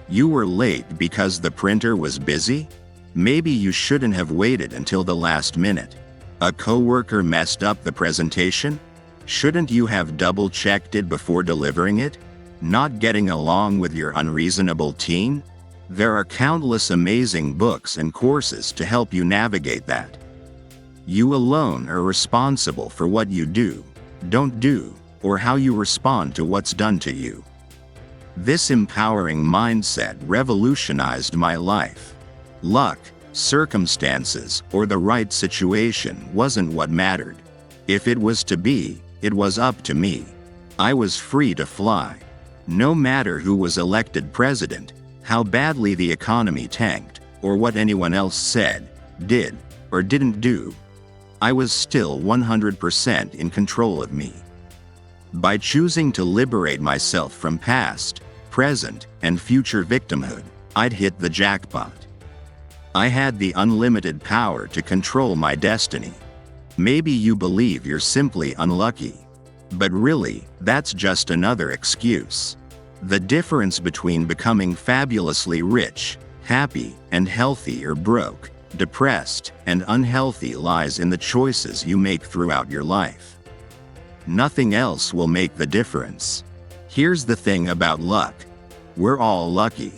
You were late because the printer was busy? Maybe you shouldn't have waited until the last minute. A coworker messed up the presentation? Shouldn't you have double-checked it before delivering it? Not getting along with your unreasonable teen? There are countless amazing books and courses to help you navigate that. You alone are responsible for what you do, don't do, or how you respond to what's done to you. This empowering mindset revolutionized my life. Luck, circumstances, or the right situation wasn't what mattered. If it was to be, it was up to me. I was free to fly. No matter who was elected president, how badly the economy tanked, or what anyone else said, did, or didn't do, I was still 100% in control of me. By choosing to liberate myself from past, present, and future victimhood, I'd hit the jackpot. I had the unlimited power to control my destiny. Maybe you believe you're simply unlucky. But really, that's just another excuse. The difference between becoming fabulously rich, happy, and healthy or broke, depressed, and unhealthy lies in the choices you make throughout your life. Nothing else will make the difference. Here's the thing about luck. We're all lucky.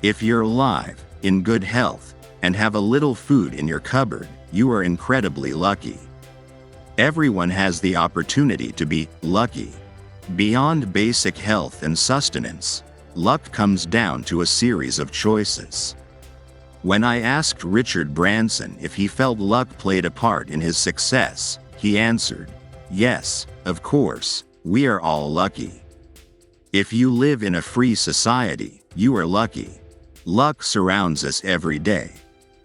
If you're alive, in good health, and have a little food in your cupboard, you are incredibly lucky. Everyone has the opportunity to be lucky. Beyond basic health and sustenance, luck comes down to a series of choices. When I asked Richard Branson if he felt luck played a part in his success, he answered, "Yes, of course, we are all lucky." If you live in a free society, you are lucky. Luck surrounds us every day.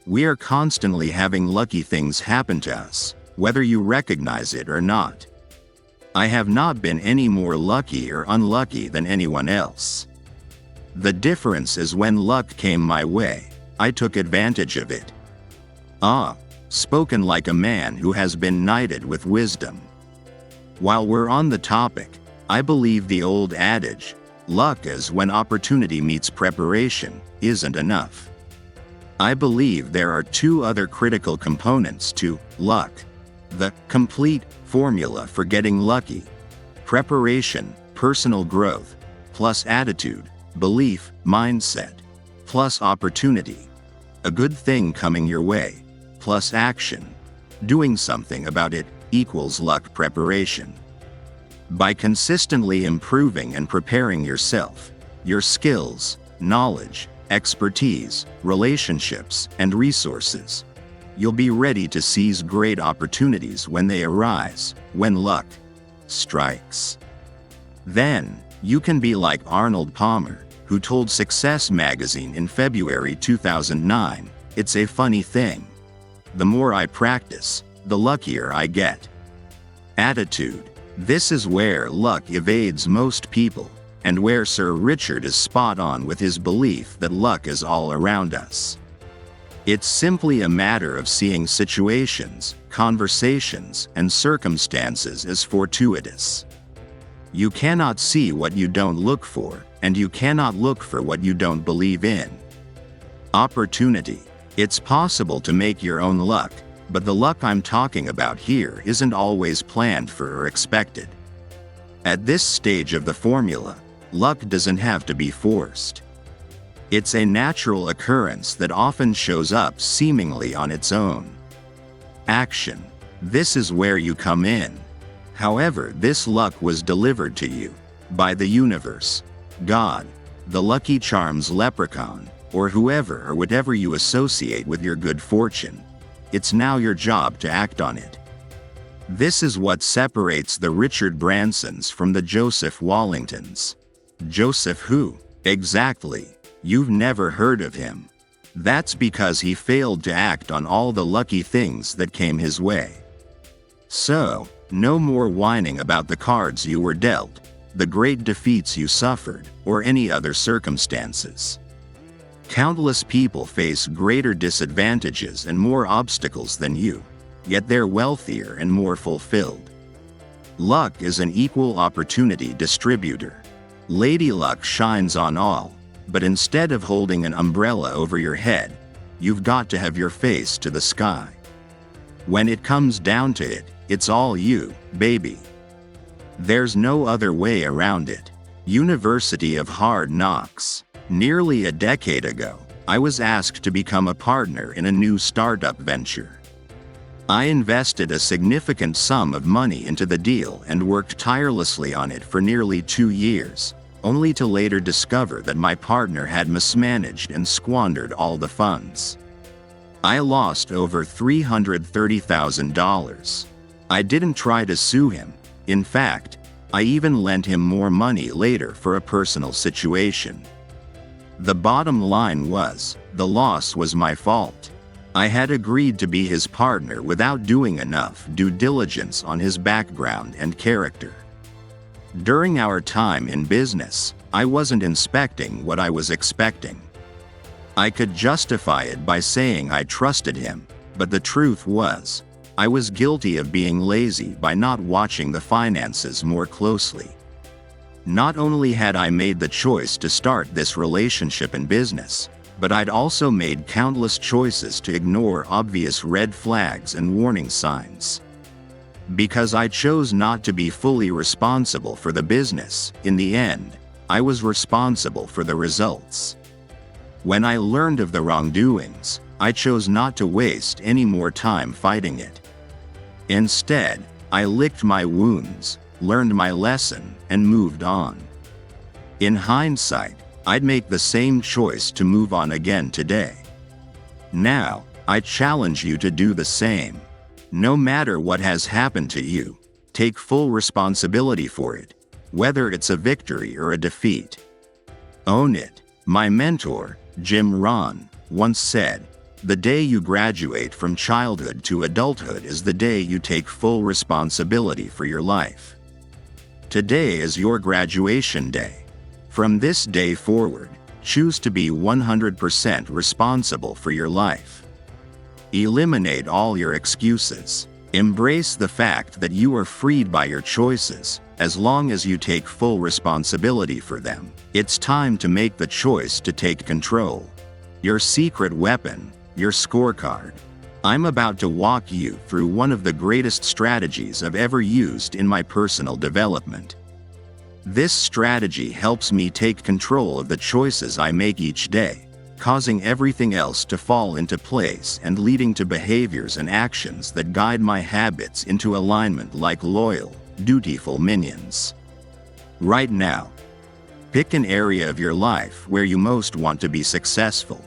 We are constantly having lucky things happen to us, whether you recognize it or not. I have not been any more lucky or unlucky than anyone else. The difference is when luck came my way, I took advantage of it. Spoken like a man who has been knighted with wisdom. While we're on the topic, I believe the old adage, luck is when opportunity meets preparation, isn't enough. I believe there are two other critical components to luck. The complete formula for getting lucky: preparation, personal growth, plus attitude, belief, mindset, plus opportunity. A good thing coming your way, plus action. Doing something about it equals luck preparation. By consistently improving and preparing yourself, your skills, knowledge, expertise, relationships, and resources, you'll be ready to seize great opportunities when they arise, when luck strikes. Then, you can be like Arnold Palmer, who told Success magazine in February 2009, "It's a funny thing. The more I practice, the luckier I get." Attitude. This is where luck evades most people, and where Sir Richard is spot on with his belief that luck is all around us. It's simply a matter of seeing situations, conversations, and circumstances as fortuitous. You cannot see what you don't look for, and you cannot look for what you don't believe in. Opportunity. It's possible to make your own luck, but the luck I'm talking about here isn't always planned for or expected. At this stage of the formula, luck doesn't have to be forced. It's a natural occurrence that often shows up seemingly on its own. Action. This is where you come in. However, this luck was delivered to you by the universe, God, the Lucky Charms leprechaun, or whoever or whatever you associate with your good fortune. It's now your job to act on it. This is what separates the Richard Bransons from the Joseph Wallingtons. Joseph who? Exactly. You've never heard of him. That's because he failed to act on all the lucky things that came his way. So, no more whining about the cards you were dealt. the great defeats you suffered, or any other circumstances. Countless people face greater disadvantages and more obstacles than you, yet they're wealthier and more fulfilled. Luck is an equal opportunity distributor. Lady Luck shines on all, but instead of holding an umbrella over your head, you've got to have your face to the sky. When it comes down to it, it's all you, baby. There's no other way around it. University of Hard Knocks. Nearly a decade ago, I was asked to become a partner in a new startup venture. I invested a significant sum of money into the deal and worked tirelessly on it for nearly 2 years, only to later discover that my partner had mismanaged and squandered all the funds. I lost over $330,000. I didn't try to sue him. In fact, I even lent him more money later for a personal situation. The bottom line was, the loss was my fault. I had agreed to be his partner without doing enough due diligence on his background and character. During our time in business, I wasn't inspecting what I was expecting. I could justify it by saying I trusted him, but the truth was, I was guilty of being lazy by not watching the finances more closely. Not only had I made the choice to start this relationship in business, but I'd also made countless choices to ignore obvious red flags and warning signs. Because I chose not to be fully responsible for the business, in the end, I was responsible for the results. When I learned of the wrongdoings, I chose not to waste any more time fighting it. Instead, I licked my wounds, learned my lesson, and moved on. In hindsight, I'd make the same choice to move on again today. Now, I challenge you to do the same. No matter what has happened to you, take full responsibility for it, whether it's a victory or a defeat. Own it. My mentor, Rohn, once said, "The day you graduate from childhood to adulthood is the day you take full responsibility for your life." Today is your graduation day. From this day forward, choose to be 100% responsible for your life. Eliminate all your excuses. Embrace the fact that you are freed by your choices, as long as you take full responsibility for them. It's time to make the choice to take control. Your secret weapon, your scorecard. I'm about to walk you through one of the greatest strategies I've ever used in my personal development. This strategy helps me take control of the choices I make each day, causing everything else to fall into place and leading to behaviors and actions that guide my habits into alignment like loyal, dutiful minions. Right now, pick an area of your life where you most want to be successful.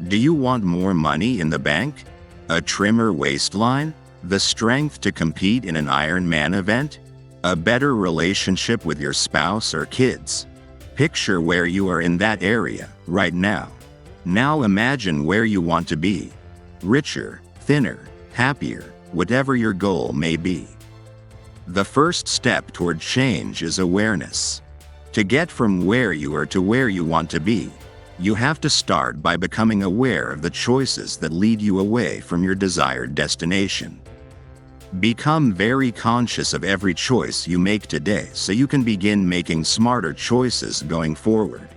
Do you want more money in the bank? A trimmer waistline? The strength to compete in an Ironman event? A better relationship with your spouse or kids? Picture where you are in that area, right now. Now imagine where you want to be. Richer, thinner, happier, whatever your goal may be. The first step toward change is awareness. To get from where you are to where you want to be, you have to start by becoming aware of the choices that lead you away from your desired destination. Become very conscious of every choice you make today so you can begin making smarter choices going forward.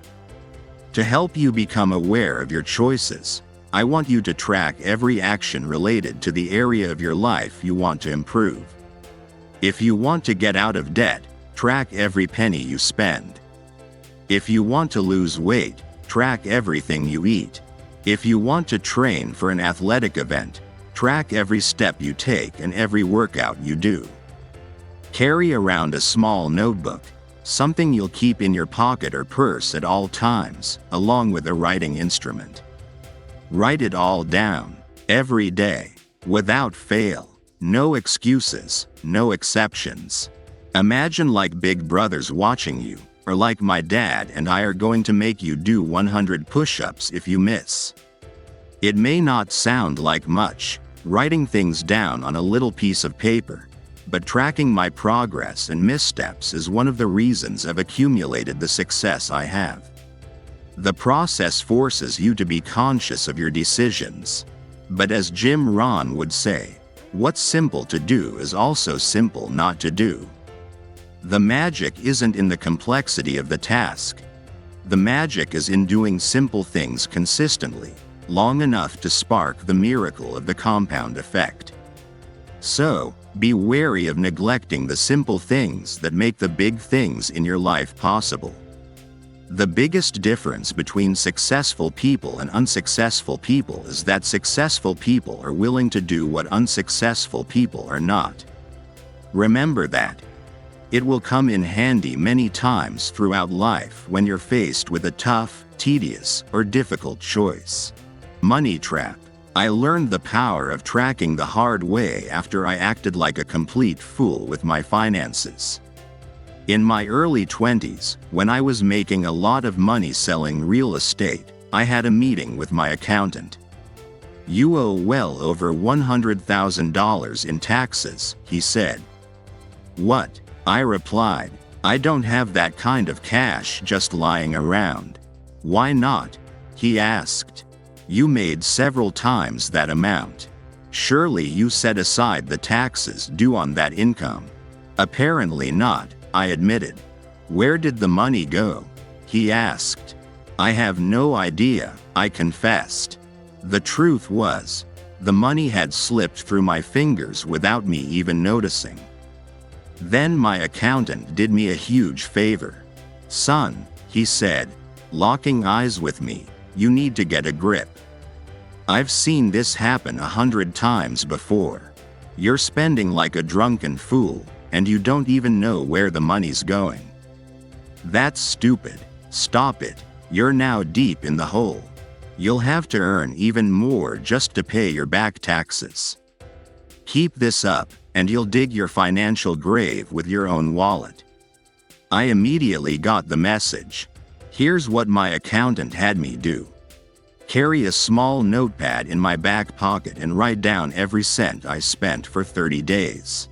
To help you become aware of your choices, I want you to track every action related to the area of your life you want to improve. If you want to get out of debt, track every penny you spend. If you want to lose weight, track everything you eat. If you want to train for an athletic event, track every step you take and every workout you do. Carry around a small notebook, something you'll keep in your pocket or purse at all times, along with a writing instrument. Write it all down, every day, without fail. No excuses, no exceptions. Imagine like Big Brother's watching you, or like my dad and I are going to make you do 100 push-ups if you miss. It may not sound like much, writing things down on a little piece of paper, but tracking my progress and missteps is one of the reasons I've accumulated the success I have. The process forces you to be conscious of your decisions. But as Jim Rohn would say, what's simple to do is also simple not to do. The magic isn't in the complexity of the task. The magic is in doing simple things consistently, long enough to spark the miracle of the compound effect. So, be wary of neglecting the simple things that make the big things in your life possible. The biggest difference between successful people and unsuccessful people is that successful people are willing to do what unsuccessful people are not. Remember that. It will come in handy many times throughout life when you're faced with a tough, tedious, or difficult choice. Money trap. I learned the power of tracking the hard way after I acted like a complete fool with my finances. In my early 20s, when I was making a lot of money selling real estate, I had a meeting with my accountant. "You owe well over $100,000 in taxes," he said. "What?" I replied. "I don't have that kind of cash just lying around." "Why not?" he asked. "You made several times that amount. Surely you set aside the taxes due on that income." "Apparently not," I admitted. "Where did the money go?" he asked. "I have no idea," I confessed. The truth was, the money had slipped through my fingers without me even noticing. Then my accountant did me a huge favor. "Son," he said, locking eyes with me, "you need to get a grip. I've seen this happen 100 times before. You're spending like a drunken fool, and you don't even know where the money's going. That's stupid. Stop it. You're now deep in the hole. You'll have to earn even more just to pay your back taxes. Keep this up, and you'll dig your financial grave with your own wallet." I immediately got the message. Here's what my accountant had me do. Carry a small notepad in my back pocket and write down every cent I spent for 30 days.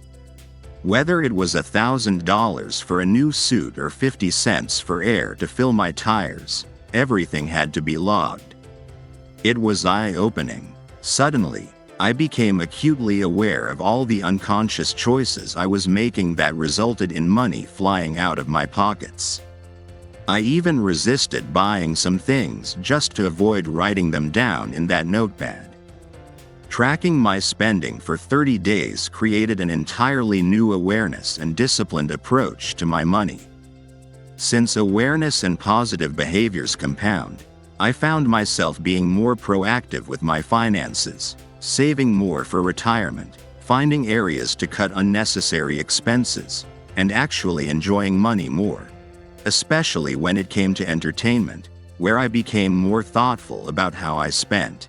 Whether it was $1,000 for a new suit or 50 cents for air to fill my tires, everything had to be logged. It was eye-opening. Suddenly, I became acutely aware of all the unconscious choices I was making that resulted in money flying out of my pockets. I even resisted buying some things just to avoid writing them down in that notepad. Tracking my spending for 30 days created an entirely new awareness and disciplined approach to my money. Since awareness and positive behaviors compound, I found myself being more proactive with my finances, saving more for retirement, finding areas to cut unnecessary expenses, and actually enjoying money more, especially when it came to entertainment, where I became more thoughtful about how I spent.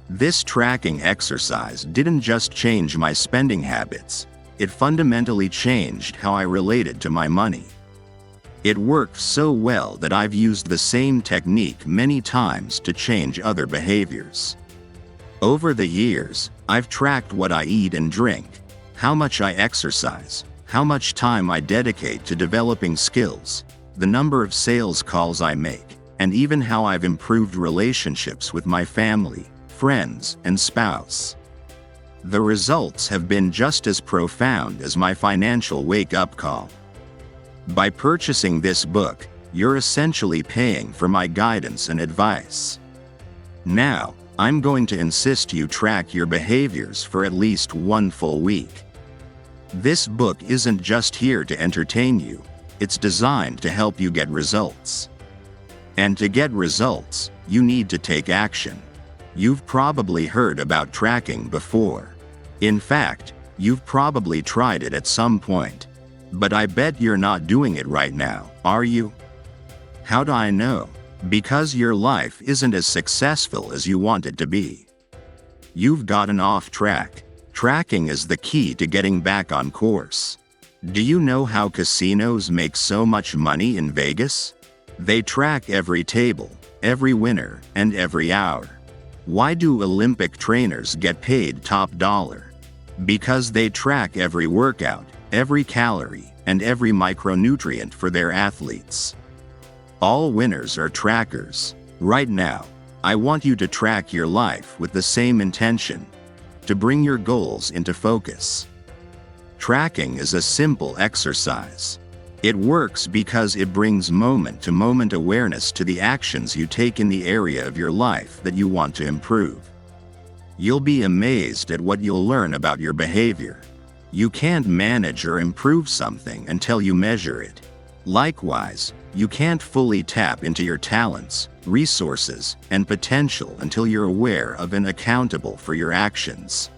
This tracking exercise didn't just change my spending habits, it fundamentally changed how I related to my money. It worked so well that I've used the same technique many times to change other behaviors. Over the years, I've tracked what I eat and drink, how much I exercise, how much time I dedicate to developing skills, the number of sales calls I make, and even how I've improved relationships with my family, friends, and spouse. The results have been just as profound as my financial wake-up call. By purchasing this book, you're essentially paying for my guidance and advice. Now, I'm going to insist you track your behaviors for at least one full week. This book isn't just here to entertain you, it's designed to help you get results. And to get results, you need to take action. You've probably heard about tracking before. In fact, you've probably tried it at some point. But I bet you're not doing it right now, are you? How do I know? Because your life isn't as successful as you want it to be. You've gotten off track. Tracking is the key to getting back on course. Do you know how casinos make so much money in Vegas? They track every table, every winner, and every hour. Why do Olympic trainers get paid top dollar? Because they track every workout, every calorie, and every micronutrient for their athletes. All winners are trackers. Right now, I want you to track your life with the same intention, to bring your goals into focus. Tracking is a simple exercise. It works because it brings moment-to-moment awareness to the actions you take in the area of your life that you want to improve. You'll be amazed at what you'll learn about your behavior. You can't manage or improve something until you measure it. Likewise, you can't fully tap into your talents, resources, and potential until you're aware of and accountable for your actions.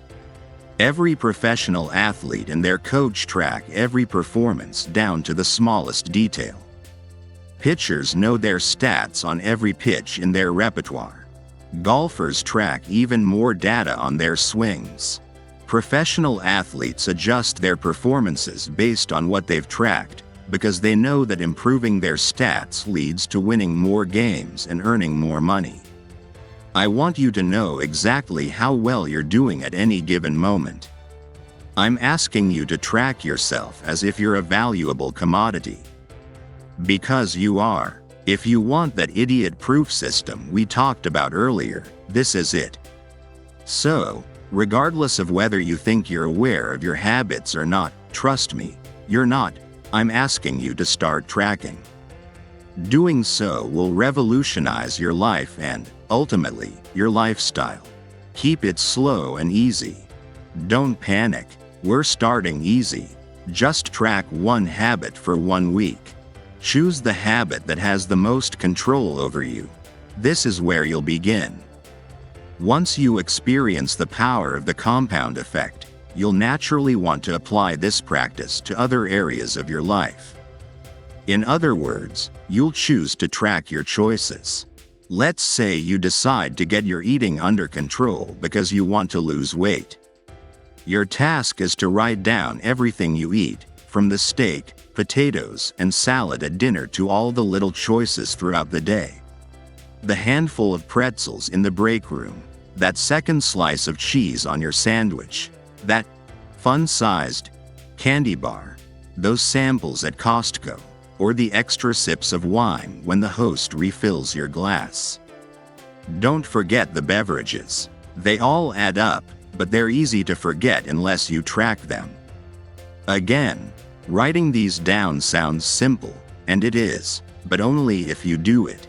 Every professional athlete and their coach track every performance down to the smallest detail. Pitchers know their stats on every pitch in their repertoire. Golfers track even more data on their swings. Professional athletes adjust their performances based on what they've tracked, because they know that improving their stats leads to winning more games and earning more money. I want you to know exactly how well you're doing at any given moment. I'm asking you to track yourself as if you're a valuable commodity. Because you are. If you want that idiot-proof system we talked about earlier, this is it. So, regardless of whether you think you're aware of your habits or not, trust me, you're not. I'm asking you to start tracking. Doing so will revolutionize your life and, ultimately, your lifestyle. Keep it slow and easy. Don't panic. We're starting easy. Just track one habit for 1 week. Choose the habit that has the most control over you. This is where you'll begin. Once you experience the power of the compound effect, you'll naturally want to apply this practice to other areas of your life. In other words, you'll choose to track your choices. Let's say you decide to get your eating under control because you want to lose weight. Your task is to write down everything you eat, from the steak, potatoes, and salad at dinner to all the little choices throughout the day. The handful of pretzels in the break room, that second slice of cheese on your sandwich, that fun-sized candy bar, those samples at Costco, or the extra sips of wine when the host refills your glass. Don't forget the beverages. They all add up, but they're easy to forget unless you track them. Again, writing these down sounds simple, and it is, but only if you do it.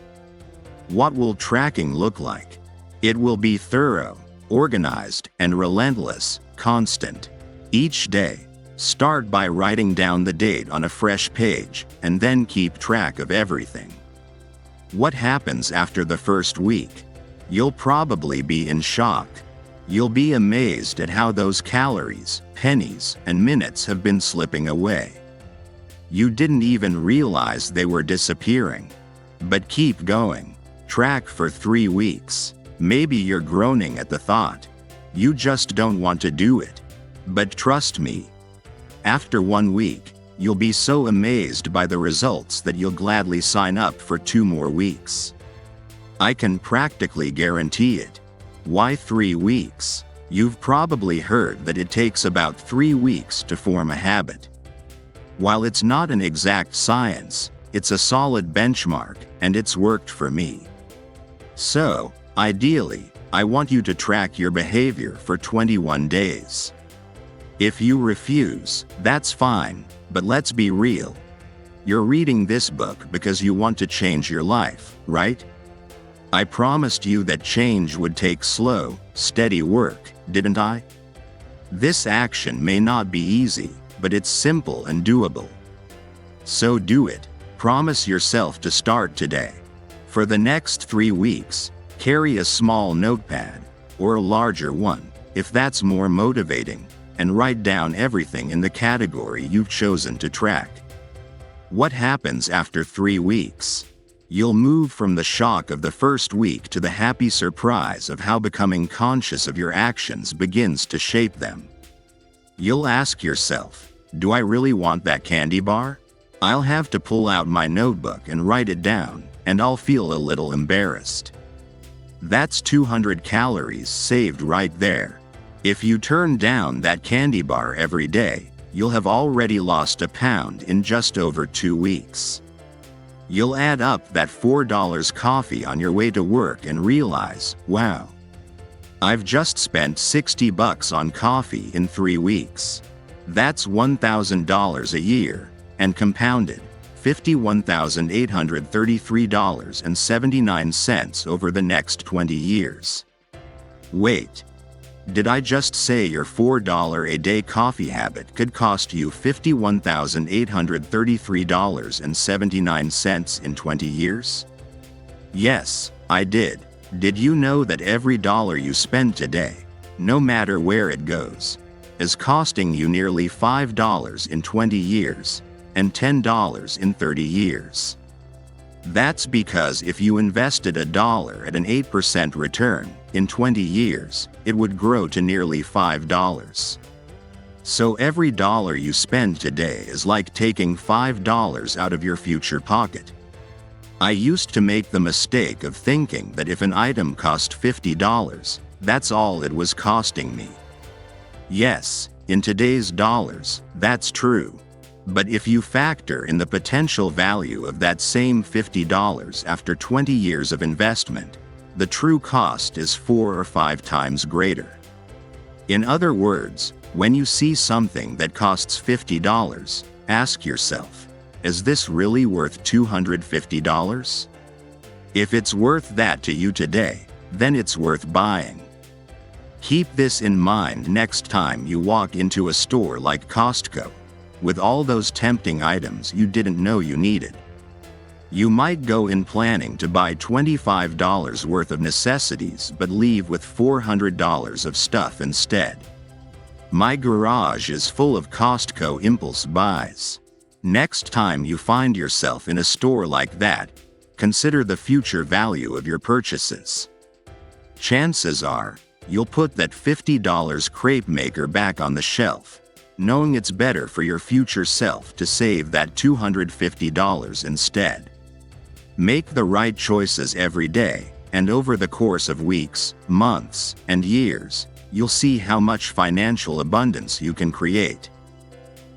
What will tracking look like? It will be thorough, organized, and relentless, constant. Each day, start by writing down the date on a fresh page, and then keep track of everything. What happens after the first week? You'll probably be in shock. You'll be amazed at how those calories, pennies, and minutes have been slipping away. You didn't even realize they were disappearing. But keep going. Track for 3 weeks. Maybe you're groaning at the thought. You just don't want to do it. But trust me, after 1 week, you'll be so amazed by the results that you'll gladly sign up for 2 more weeks. I can practically guarantee it. Why 3 weeks? You've probably heard that it takes about 3 weeks to form a habit. While it's not an exact science, it's a solid benchmark, and it's worked for me. So, ideally, I want you to track your behavior for 21 days. If you refuse, that's fine, but let's be real. You're reading this book because you want to change your life, right? I promised you that change would take slow, steady work, didn't I? This action may not be easy, but it's simple and doable. So do it. Promise yourself to start today. For the next 3 weeks, carry a small notepad, or a larger one, if that's more motivating, and write down everything in the category you've chosen to track. What happens after 3 weeks? You'll move from the shock of the first week to the happy surprise of how becoming conscious of your actions begins to shape them. You'll ask yourself, do I really want that candy bar? I'll have to pull out my notebook and write it down, and I'll feel a little embarrassed. That's 200 calories saved right there. If you turn down that candy bar every day, you'll have already lost a pound in just over 2 weeks. You'll add up that $4 coffee on your way to work and realize, wow, I've just spent $60 on coffee in 3 weeks. That's $1,000 a year, and compounded, $51,833.79 over the next 20 years. Wait, did I just say your $4 a day coffee habit could cost you $51,833.79 in 20 years? Yes, I did. Did you know that every dollar you spend today, no matter where it goes, is costing you nearly $5 in 20 years and $10 in 30 years? That's because if you invested $1 at an 8% return, in 20 years, it would grow to nearly $5. So every dollar you spend today is like taking $5 out of your future pocket. I used to make the mistake of thinking that if an item cost $50, that's all it was costing me. Yes, in today's dollars, that's true. But if you factor in the potential value of that same $50 after 20 years of investment, the true cost is 4 or 5 times greater. In other words, when you see something that costs $50, ask yourself, is this really worth $250? If it's worth that to you today, then it's worth buying. Keep this in mind next time you walk into a store like Costco, with all those tempting items you didn't know you needed. You might go in planning to buy $25 worth of necessities but leave with $400 of stuff instead. My garage is full of Costco impulse buys. Next time you find yourself in a store like that, consider the future value of your purchases. Chances are, you'll put that $50 crepe maker back on the shelf, knowing it's better for your future self to save that $250 instead. Make the right choices every day, and over the course of weeks, months, and years, you'll see how much financial abundance you can create.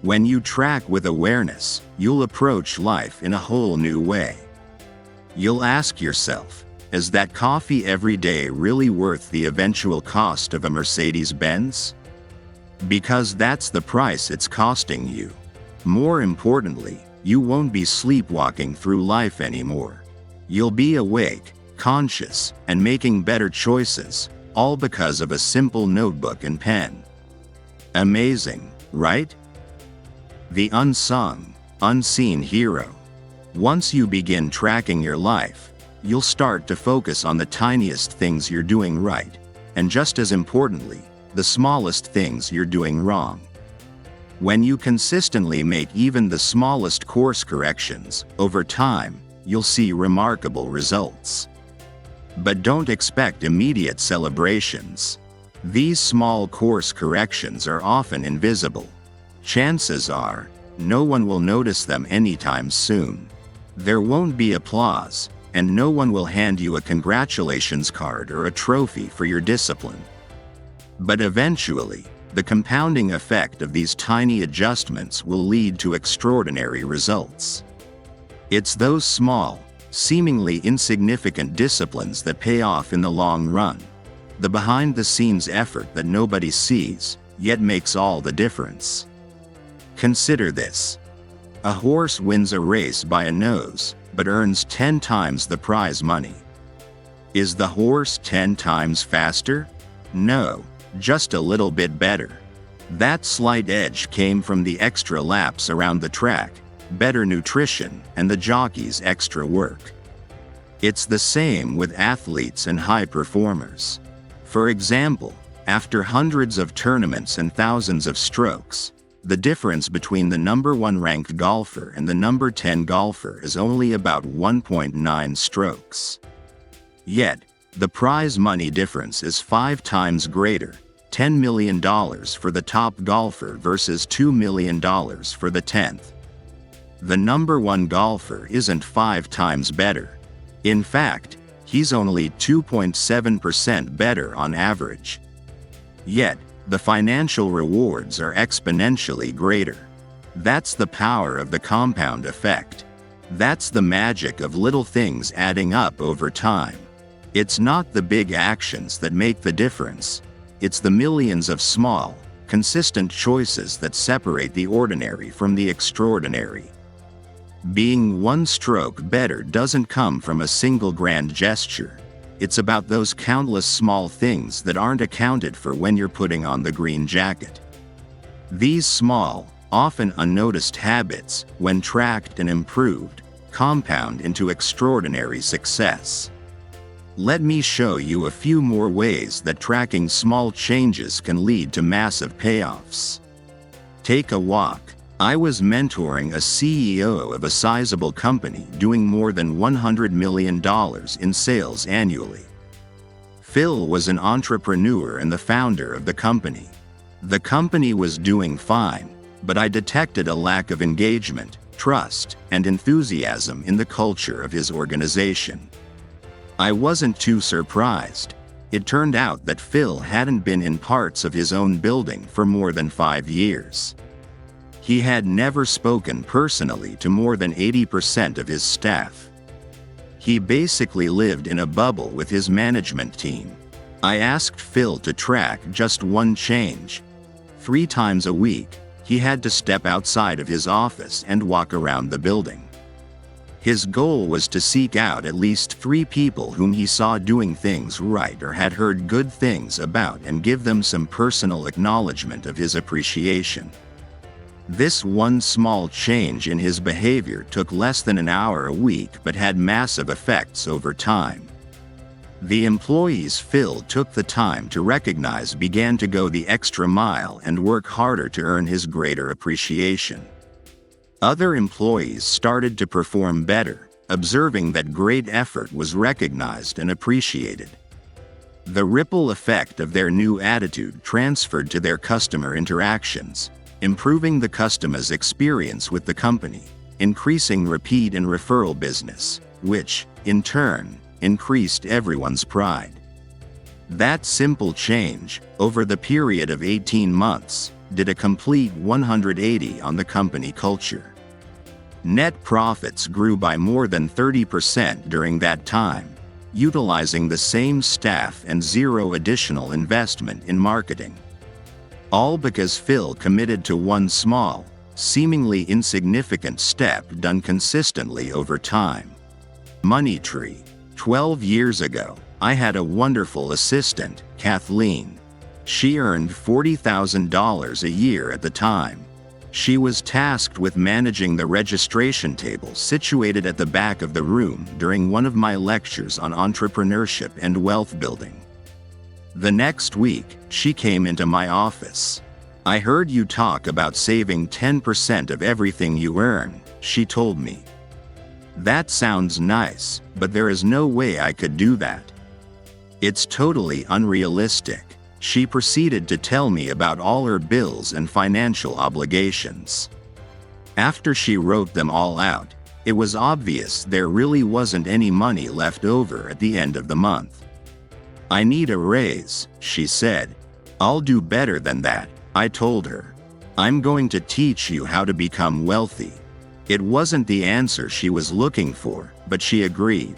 When you track with awareness, you'll approach life in a whole new way. You'll ask yourself, is that coffee every day really worth the eventual cost of a Mercedes-Benz? Because that's the price it's costing you. More importantly, you won't be sleepwalking through life anymore. You'll be awake, conscious, and making better choices, all because of a simple notebook and pen. Amazing, right? The unsung, unseen hero. Once you begin tracking your life, you'll start to focus on the tiniest things you're doing right, and just as importantly, the smallest things you're doing wrong. When you consistently make even the smallest course corrections, over time, you'll see remarkable results. But don't expect immediate celebrations. These small course corrections are often invisible. Chances are, no one will notice them anytime soon. There won't be applause, and no one will hand you a congratulations card or a trophy for your discipline. But eventually, the compounding effect of these tiny adjustments will lead to extraordinary results. It's those small, seemingly insignificant disciplines that pay off in the long run. The behind-the-scenes effort that nobody sees, yet makes all the difference. Consider this. A horse wins a race by a nose, but earns 10 times the prize money. Is the horse 10 times faster? No. Just a little bit better. That slight edge came from the extra laps around the track, better nutrition, and the jockey's extra work. It's the same with athletes and high performers. For example, after hundreds of tournaments and thousands of strokes, the difference between the number 1 ranked golfer and the number 10 golfer is only about 1.9 strokes. Yet, the prize money difference is 5 times greater, $10 million for the top golfer versus $2 million for the 10th. The number 1 golfer isn't 5 times better. In fact, he's only 2.7% better on average. Yet, the financial rewards are exponentially greater. That's the power of the compound effect. That's the magic of little things adding up over time. It's not the big actions that make the difference. It's the millions of small, consistent choices that separate the ordinary from the extraordinary. Being one stroke better doesn't come from a single grand gesture. It's about those countless small things that aren't accounted for when you're putting on the green jacket. These small, often unnoticed habits, when tracked and improved, compound into extraordinary success. Let me show you a few more ways that tracking small changes can lead to massive payoffs. Take a walk. I was mentoring a CEO of a sizable company doing more than $100 million in sales annually. Phil was an entrepreneur and the founder of the company. The company was doing fine, but I detected a lack of engagement, trust, and enthusiasm in the culture of his organization. I wasn't too surprised. It turned out that Phil hadn't been in parts of his own building for more than 5 years. He had never spoken personally to more than 80% of his staff. He basically lived in a bubble with his management team. I asked Phil to track just one change. 3 times a week, he had to step outside of his office and walk around the building. His goal was to seek out at least 3 people whom he saw doing things right or had heard good things about and give them some personal acknowledgement of his appreciation. This one small change in his behavior took less than an hour a week but had massive effects over time. The employees Phil took the time to recognize began to go the extra mile and work harder to earn his greater appreciation. Other employees started to perform better, observing that great effort was recognized and appreciated. The ripple effect of their new attitude transferred to their customer interactions, improving the customer's experience with the company, increasing repeat and referral business, which, in turn, increased everyone's pride. That simple change, over the period of 18 months, did a complete 180 on the company culture. Net profits grew by more than 30% during that time, utilizing the same staff and zero additional investment in marketing. All because Phil committed to one small, seemingly insignificant step done consistently over time. Money tree. 12 years ago, I had a wonderful assistant, Kathleen. She earned $40,000 a year at the time. She was tasked with managing the registration table situated at the back of the room during one of my lectures on entrepreneurship and wealth building. The next week, she came into my office. "I heard you talk about saving 10% of everything you earn," she told me. "That sounds nice, but there is no way I could do that. It's totally unrealistic." She proceeded to tell me about all her bills and financial obligations. After she wrote them all out, it was obvious there really wasn't any money left over at the end of the month. "I need a raise," she said. "I'll do better than that," I told her. "I'm going to teach you how to become wealthy." It wasn't the answer she was looking for, but she agreed.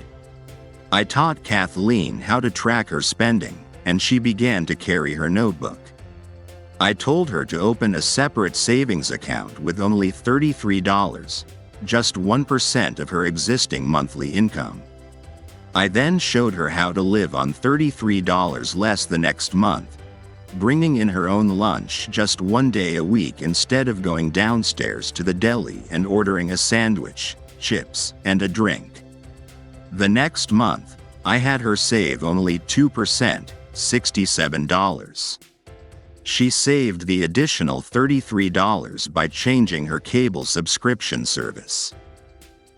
I taught Kathleen how to track her spending, and she began to carry her notebook. I told her to open a separate savings account with only $33, just 1% of her existing monthly income. I then showed her how to live on $33 less the next month, bringing in her own lunch just 1 day a week instead of going downstairs to the deli and ordering a sandwich, chips, and a drink. The next month, I had her save only 2%, $67. She saved the additional $33 by changing her cable subscription service.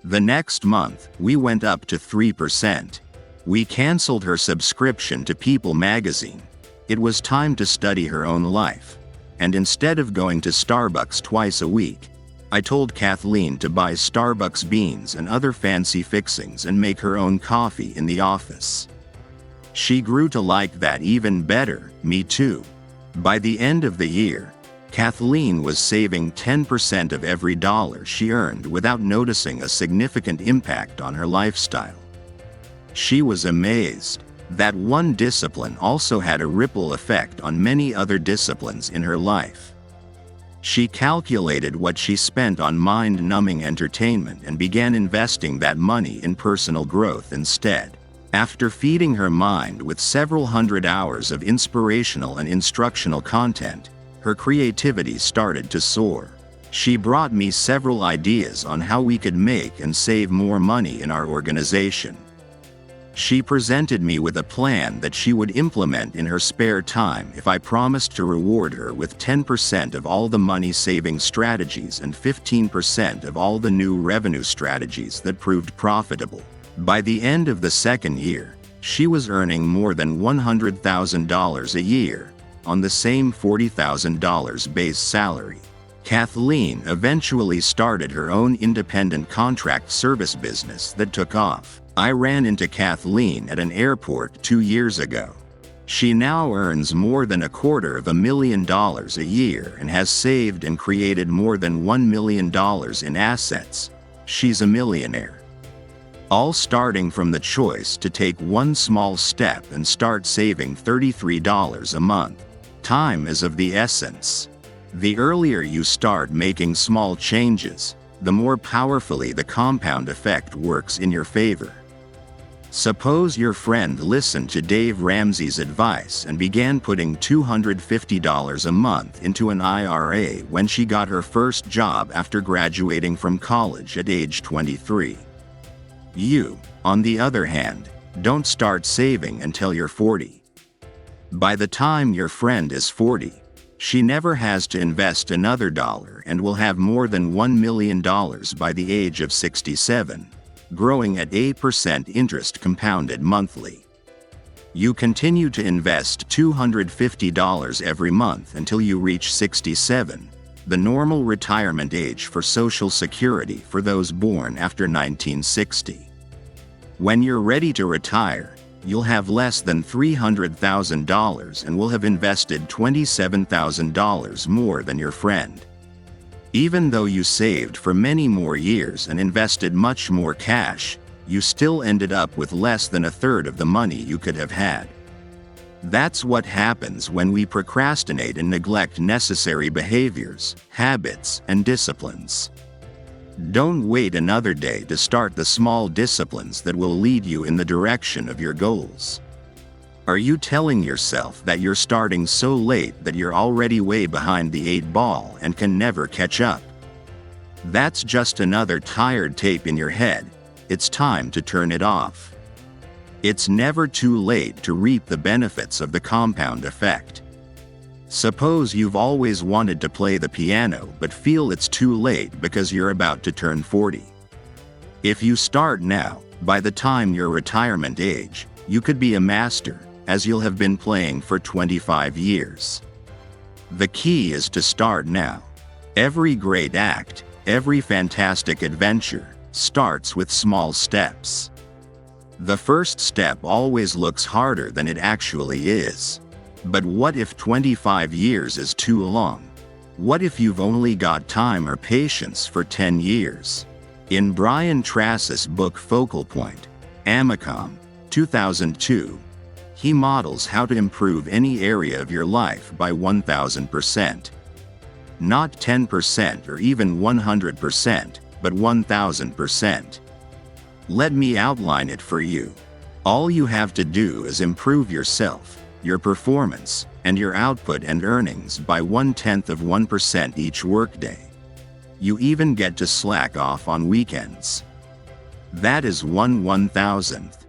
The next month, we went up to 3%. We canceled her subscription to People magazine. It was time to study her own life. And instead of going to Starbucks twice a week, I told Kathleen to buy Starbucks beans and other fancy fixings and make her own coffee in the office. She grew to like that even better, me too. By the end of the year, Kathleen was saving 10% of every dollar she earned without noticing a significant impact on her lifestyle. She was amazed that one discipline also had a ripple effect on many other disciplines in her life. She calculated what she spent on mind-numbing entertainment and began investing that money in personal growth instead. After feeding her mind with several hundred hours of inspirational and instructional content, her creativity started to soar. She brought me several ideas on how we could make and save more money in our organization. She presented me with a plan that she would implement in her spare time if I promised to reward her with 10% of all the money-saving strategies and 15% of all the new revenue strategies that proved profitable. By the end of the second year, she was earning more than $100,000 a year on the same $40,000 base salary. Kathleen eventually started her own independent contract service business that took off. I ran into Kathleen at an airport 2 years ago. She now earns more than $250,000 a year and has saved and created more than $1 million in assets. She's a millionaire. All starting from the choice to take one small step and start saving $33 a month. Time is of the essence. The earlier you start making small changes, the more powerfully the compound effect works in your favor. Suppose your friend listened to Dave Ramsey's advice and began putting $250 a month into an IRA when she got her first job after graduating from college at age 23. You, on the other hand, don't start saving until you're 40. By the time your friend is 40, she never has to invest another dollar and will have more than $1 million by the age of 67. Growing at 8% interest compounded monthly. You continue to invest $250 every month until you reach 67, the normal retirement age for Social Security for those born after 1960. When you're ready to retire, you'll have less than $300,000 and will have invested $27,000 more than your friend. Even though you saved for many more years and invested much more cash, you still ended up with less than a third of the money you could have had. That's what happens when we procrastinate and neglect necessary behaviors, habits, and disciplines. Don't wait another day to start the small disciplines that will lead you in the direction of your goals. Are you telling yourself that you're starting so late that you're already way behind the 8 ball and can never catch up? That's just another tired tape in your head. It's time to turn it off. It's never too late to reap the benefits of the compound effect. Suppose you've always wanted to play the piano but feel it's too late because you're about to turn 40. If you start now, by the time your retirement age, you could be a master, as you'll have been playing for 25 years. The key is to start now. Every great act, every fantastic adventure, starts with small steps. The first step always looks harder than it actually is. But what if 25 years is too long? What if you've only got time or patience for 10 years? In Brian Tracy's book Focal Point, Amicom, 2002, he models how to improve any area of your life by 1,000%. Not 10% or even 100%, but 1,000%. Let me outline it for you. All you have to do is improve yourself, your performance, and your output and earnings by 0.1% each workday. You even get to slack off on weekends. That is 1/1000th.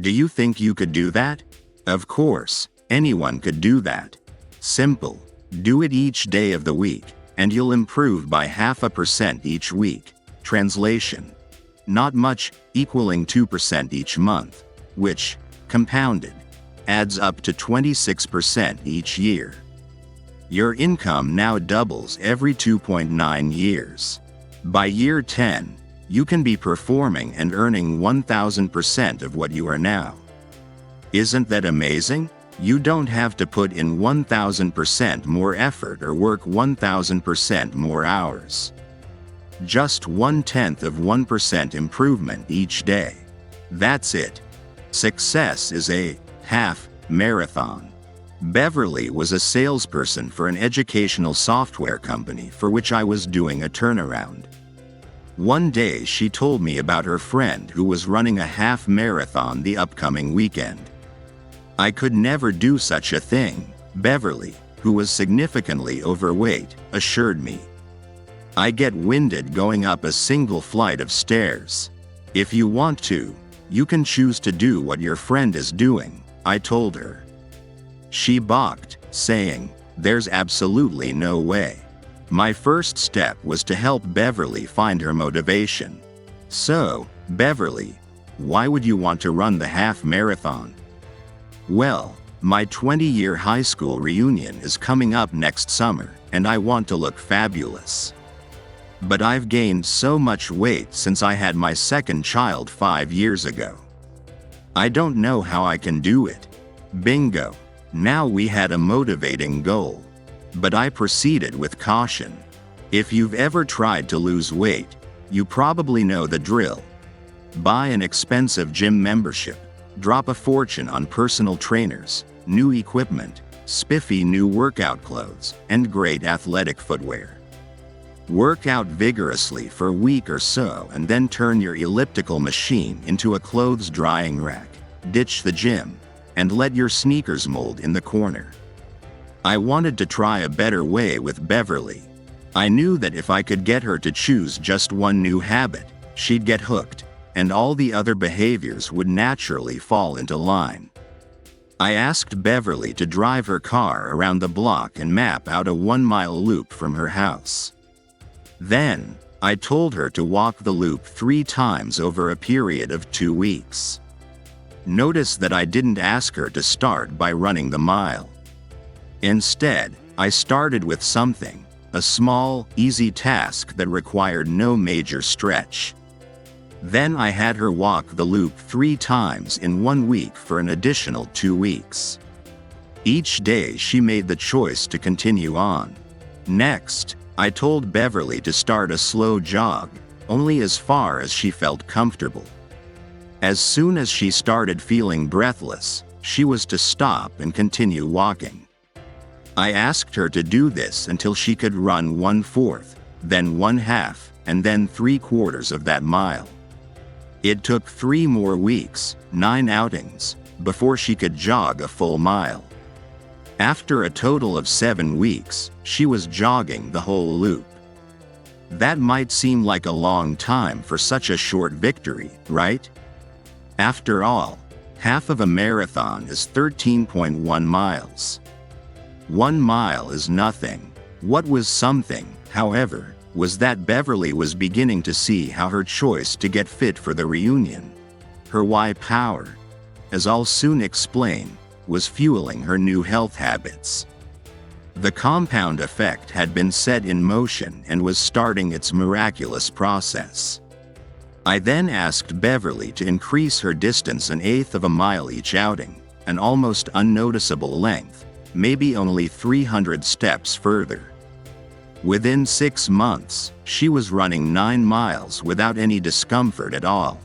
Do you think you could do that? Of course, anyone could do that. Simple. Do it each day of the week, and you'll improve by 0.5% each week. Translation: not much, equaling 2% each month, which, compounded, adds up to 26% each year. Your income now doubles every 2.9 years. By year 10, you can be performing and earning 1,000% of what you are now. Isn't that amazing? You don't have to put in 1000% more effort or work 1000% more hours. Just 0.1% improvement each day. That's it. Success is a half marathon. Beverly was a salesperson for an educational software company for which I was doing a turnaround. One day she told me about her friend who was running a half marathon the upcoming weekend. I could never do such a thing, Beverly, who was significantly overweight, assured me. I get winded going up a single flight of stairs. If you want to, you can choose to do what your friend is doing, I told her. She balked, saying, "There's absolutely no way." My first step was to help Beverly find her motivation. So, Beverly, why would you want to run the half marathon? Well, my 20-year high school reunion is coming up next summer, and I want to look fabulous. But I've gained so much weight since I had my second child 5 years ago. I don't know how I can do it. Bingo. Now we had a motivating goal. But I proceeded with caution. If you've ever tried to lose weight, you probably know the drill. Buy an expensive gym membership, drop a fortune on personal trainers, new equipment, spiffy new workout clothes, and great athletic footwear. Work out vigorously for a week or so and then turn your elliptical machine into a clothes drying rack, ditch the gym, and let your sneakers mold in the corner. I wanted to try a better way with Beverly. I knew that if I could get her to choose just one new habit, she'd get hooked, and all the other behaviors would naturally fall into line. I asked Beverly to drive her car around the block and map out a 1-mile loop from her house. Then, I told her to walk the loop 3 times over a period of 2 weeks. Notice that I didn't ask her to start by running the mile. Instead, I started with something, a small, easy task that required no major stretch. Then I had her walk the loop 3 times in 1 week for an additional 2 weeks. Each day she made the choice to continue on. Next, I told Beverly to start a slow jog, only as far as she felt comfortable. As soon as she started feeling breathless, she was to stop and continue walking. I asked her to do this until she could run 1/4, then 1/2, and then 3/4 of that mile. It took 3 more weeks, 9 outings, before she could jog a full mile. After a total of 7 weeks, she was jogging the whole loop. That might seem like a long time for such a short victory, right? After all, half of a marathon is 13.1 miles. 1 mile is nothing. What was something, however, was that Beverly was beginning to see how her choice to get fit for the reunion, her why power, as I'll soon explain, was fueling her new health habits. The compound effect had been set in motion and was starting its miraculous process. I then asked Beverly to increase her distance 1/8 of a mile each outing, an almost unnoticeable length, maybe only 300 steps further. Within 6 months, she was running 9 miles without any discomfort at all.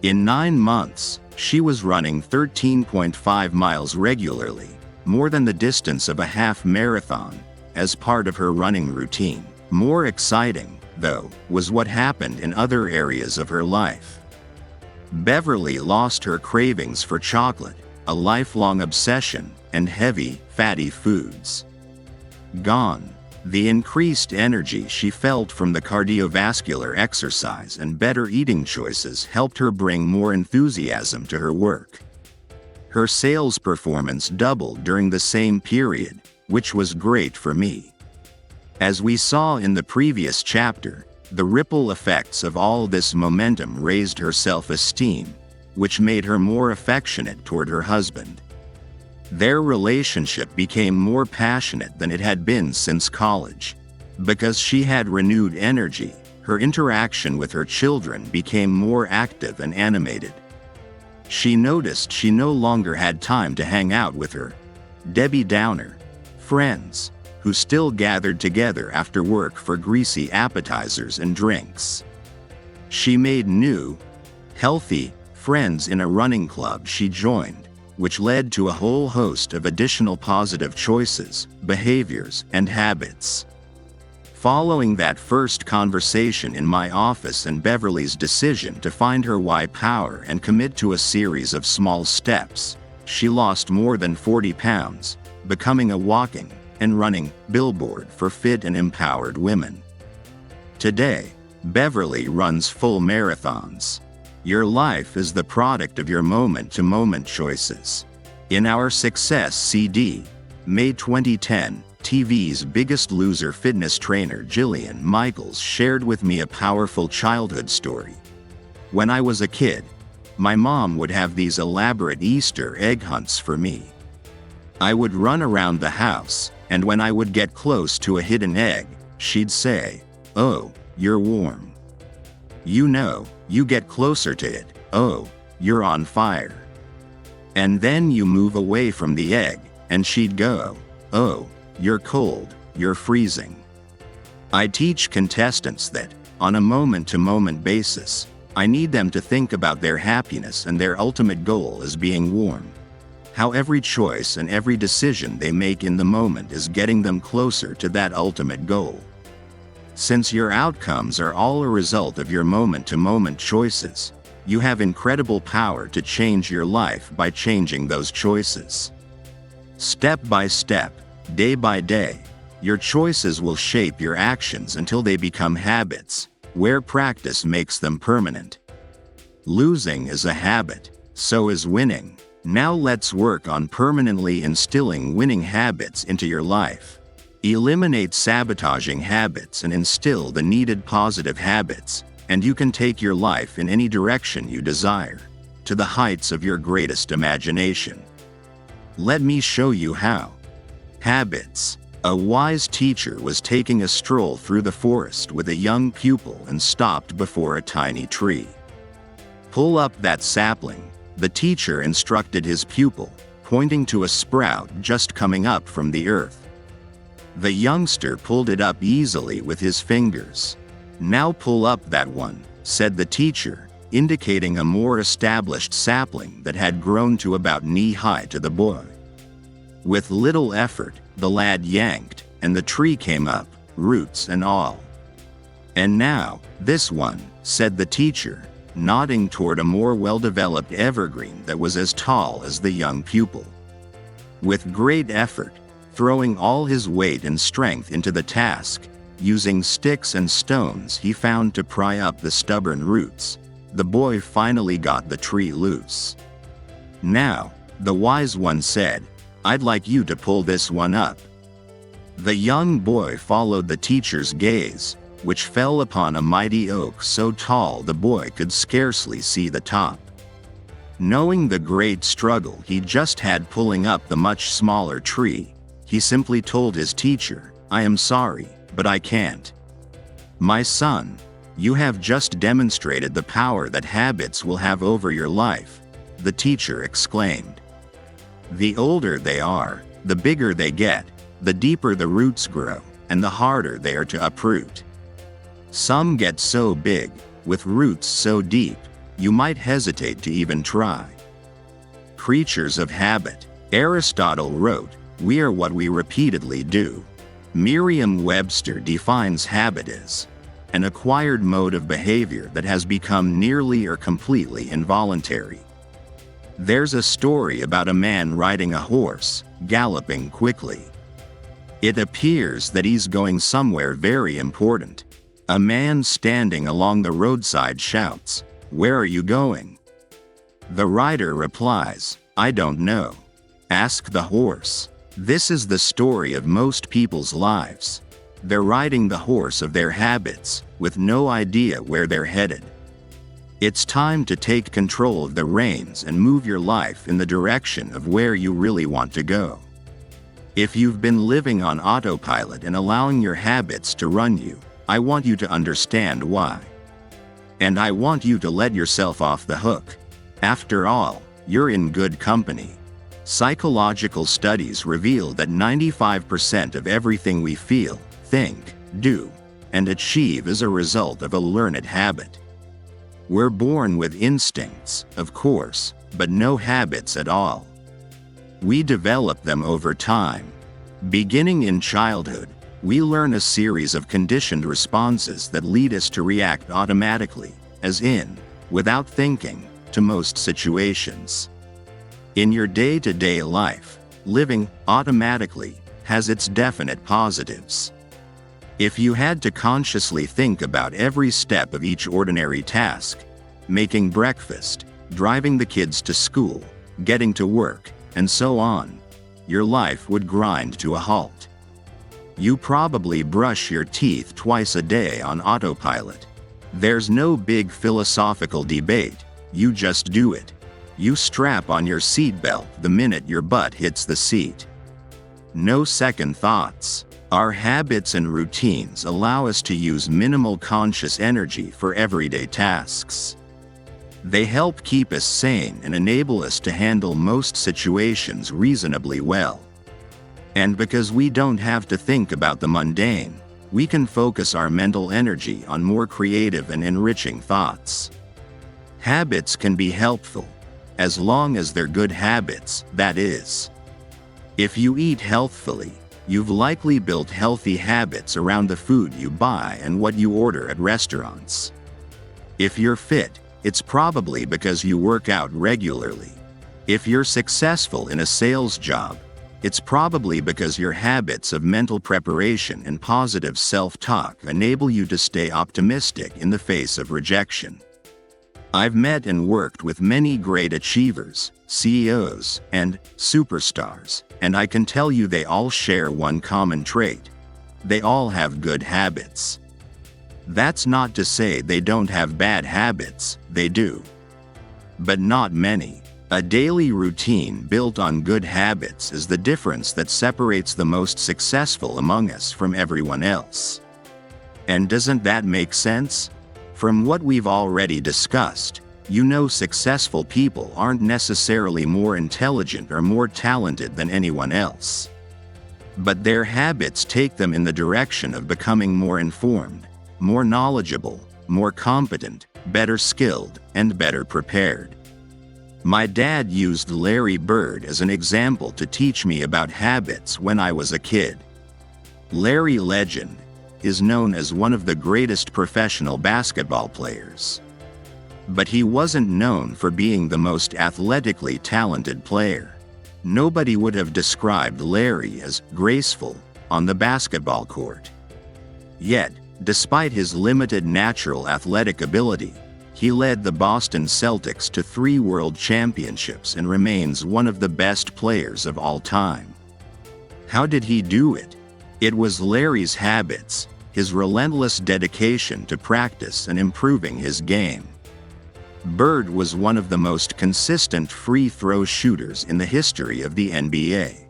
In 9 months, she was running 13.5 miles regularly, more than the distance of a half marathon, as part of her running routine. More exciting, though, was what happened in other areas of her life. Beverly lost her cravings for chocolate, a lifelong obsession, and heavy, fatty foods. Gone. The increased energy she felt from the cardiovascular exercise and better eating choices helped her bring more enthusiasm to her work. Her sales performance doubled during the same period, which was great for me. As we saw in the previous chapter, the ripple effects of all this momentum raised her self-esteem, which made her more affectionate toward her husband. Their relationship became more passionate than it had been since college. Because she had renewed energy, her interaction with her children became more active and animated. She noticed she no longer had time to hang out with her Debbie Downer friends, who still gathered together after work for greasy appetizers and drinks. She made new, healthy friends in a running club she joined, which led to a whole host of additional positive choices, behaviors, and habits. Following that first conversation in my office and Beverly's decision to find her why power and commit to a series of small steps, she lost more than 40 pounds, becoming a walking and running billboard for fit and empowered women. Today, Beverly runs full marathons. Your life is the product of your moment-to-moment choices. In our Success CD, May 2010, TV's Biggest Loser fitness trainer Jillian Michaels shared with me a powerful childhood story. When I was a kid, my mom would have these elaborate Easter egg hunts for me. I would run around the house, and when I would get close to a hidden egg, she'd say, "Oh, you're warm. You know, you get closer to it, oh, you're on fire. And then you move away from the egg, and she'd go, oh, you're cold, you're freezing." I teach contestants that, on a moment-to-moment basis, I need them to think about their happiness and their ultimate goal as being warm. How every choice and every decision they make in the moment is getting them closer to that ultimate goal. Since your outcomes are all a result of your moment-to-moment choices, you have incredible power to change your life by changing those choices. Step by step, day by day, your choices will shape your actions until they become habits, where practice makes them permanent. Losing is a habit, so is winning. Now let's work on permanently instilling winning habits into your life. Eliminate sabotaging habits and instill the needed positive habits, and you can take your life in any direction you desire, to the heights of your greatest imagination. Let me show you how. Habits. A wise teacher was taking a stroll through the forest with a young pupil and stopped before a tiny tree. "Pull up that sapling," the teacher instructed his pupil, pointing to a sprout just coming up from the earth. The youngster pulled it up easily with his fingers. "Now pull up that one," said the teacher, indicating a more established sapling that had grown to about knee-high to the boy. With little effort, the lad yanked, and the tree came up, roots and all. "And now, this one," said the teacher, nodding toward a more well-developed evergreen that was as tall as the young pupil. With great effort, throwing all his weight and strength into the task, using sticks and stones he found to pry up the stubborn roots, the boy finally got the tree loose. "Now," the wise one said, "I'd like you to pull this one up." The young boy followed the teacher's gaze, which fell upon a mighty oak so tall the boy could scarcely see the top. Knowing the great struggle he just had pulling up the much smaller tree, he simply told his teacher, "I am sorry, but I can't." "My son, you have just demonstrated the power that habits will have over your life," the teacher exclaimed. "The older they are, the bigger they get, the deeper the roots grow, and the harder they are to uproot. Some get so big, with roots so deep, you might hesitate to even try. Creatures of habit. Aristotle wrote, "We are what we repeatedly do." Merriam-Webster defines habit as an acquired mode of behavior that has become nearly or completely involuntary. There's a story about a man riding a horse, galloping quickly. It appears that he's going somewhere very important. A man standing along the roadside shouts, "Where are you going?" The rider replies, "I don't know." Ask the horse. This is the story of most people's lives. They're riding the horse of their habits, with no idea where they're headed. It's time to take control of the reins and move your life in the direction of where you really want to go. If you've been living on autopilot and allowing your habits to run you, I want you to understand why. And I want you to let yourself off the hook. After all, you're in good company. Psychological studies reveal that 95% of everything we feel, think, do, and achieve is a result of a learned habit. We're born with instincts, of course, but no habits at all. We develop them over time. Beginning in childhood, we learn a series of conditioned responses that lead us to react automatically, as in, without thinking, to most situations. In your day-to-day life, living automatically has its definite positives. If you had to consciously think about every step of each ordinary task, making breakfast, driving the kids to school, getting to work, and so on, your life would grind to a halt. You probably brush your teeth twice a day on autopilot. There's no big philosophical debate, you just do it. You strap on your seatbelt the minute your butt hits the seat. No second thoughts. Our habits and routines allow us to use minimal conscious energy for everyday tasks. They help keep us sane and enable us to handle most situations reasonably well. And because we don't have to think about the mundane, we can focus our mental energy on more creative and enriching thoughts. Habits can be helpful, as long as they're good habits, that is. If you eat healthfully, you've likely built healthy habits around the food you buy and what you order at restaurants. If you're fit, it's probably because you work out regularly. If you're successful in a sales job, it's probably because your habits of mental preparation and positive self-talk enable you to stay optimistic in the face of rejection. I've met and worked with many great achievers, CEOs, and superstars, and I can tell you they all share one common trait. They all have good habits. That's not to say they don't have bad habits, they do. But not many. A daily routine built on good habits is the difference that separates the most successful among us from everyone else. And doesn't that make sense? From what we've already discussed, you know successful people aren't necessarily more intelligent or more talented than anyone else. But their habits take them in the direction of becoming more informed, more knowledgeable, more competent, better skilled, and better prepared. My dad used Larry Bird as an example to teach me about habits when I was a kid. Larry Legend is known as one of the greatest professional basketball players. But he wasn't known for being the most athletically talented player. Nobody would have described Larry as graceful on the basketball court. Yet, despite his limited natural athletic ability, he led the Boston Celtics to 3 world championships and remains one of the best players of all time. How did he do it? It was Larry's habits, his relentless dedication to practice and improving his game. Bird was one of the most consistent free throw shooters in the history of the NBA.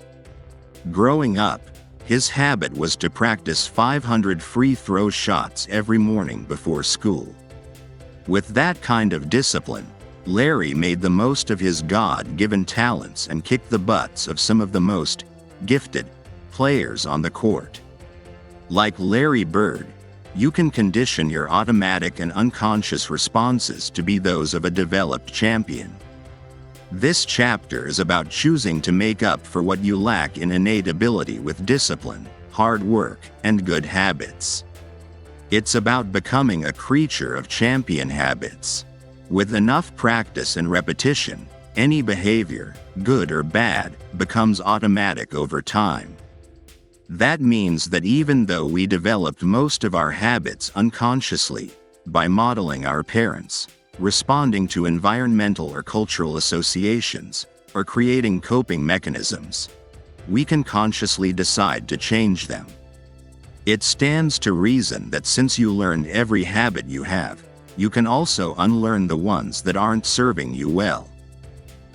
Growing up, his habit was to practice 500 free throw shots every morning before school. With that kind of discipline, Larry made the most of his God-given talents and kicked the butts of some of the most gifted players on the court. Like Larry Bird, you can condition your automatic and unconscious responses to be those of a developed champion. This chapter is about choosing to make up for what you lack in innate ability with discipline, hard work, and good habits. It's about becoming a creature of champion habits. With enough practice and repetition, any behavior, good or bad, becomes automatic over time. That means that even though we developed most of our habits unconsciously, by modeling our parents, responding to environmental or cultural associations, or creating coping mechanisms, we can consciously decide to change them. It stands to reason that since you learned every habit you have, you can also unlearn the ones that aren't serving you well.